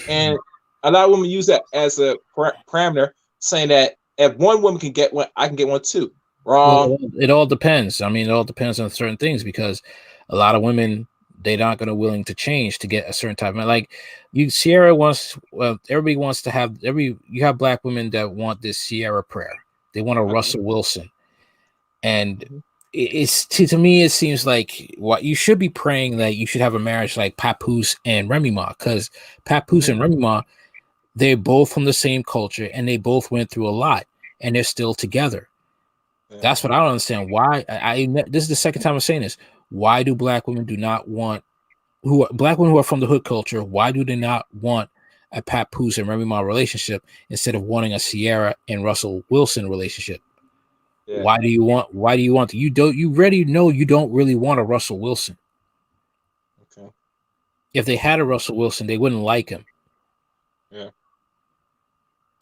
And a lot of women use that as a parameter, saying that if one woman can get one, I can get one too. Wrong. Well, it all depends. I mean, it all depends on certain things, because a lot of women, they're not going to willing to change to get a certain type of man. Like Sierra wants. Well, everybody wants to have you have black women that want this Sierra prayer. They want a Russell Wilson, and it's to me it seems like what you should be praying that you should have a marriage like Papoose and Remy Ma, because Papoose and Remy Ma, they're both from the same culture and they both went through a lot and they're still together. That's what I don't understand. Why this is the second time I'm saying this. Why do black women black women who are from the hood culture? Why do they not want a Papoose and Remy Ma relationship instead of wanting a Sierra and Russell Wilson relationship? Yeah. Why do you want you already know you don't really want a Russell Wilson. Okay. If they had a Russell Wilson, they wouldn't like him. Yeah.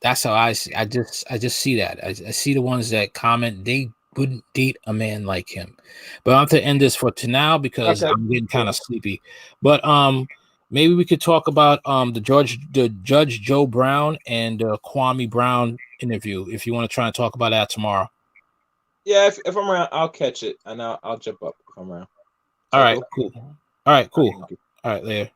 That's how I see. I just see that. I see the ones that comment they wouldn't date a man like him. But I have to end this for now because Okay. I'm getting kind of sleepy. But maybe we could talk about the Judge Joe Brown and Kwame Brown interview if you want to try and talk about that tomorrow. Yeah, if I'm around, I'll catch it and I'll jump up if I'm around. Is All that right, cool? cool. All right, cool. Thank you. All right, later.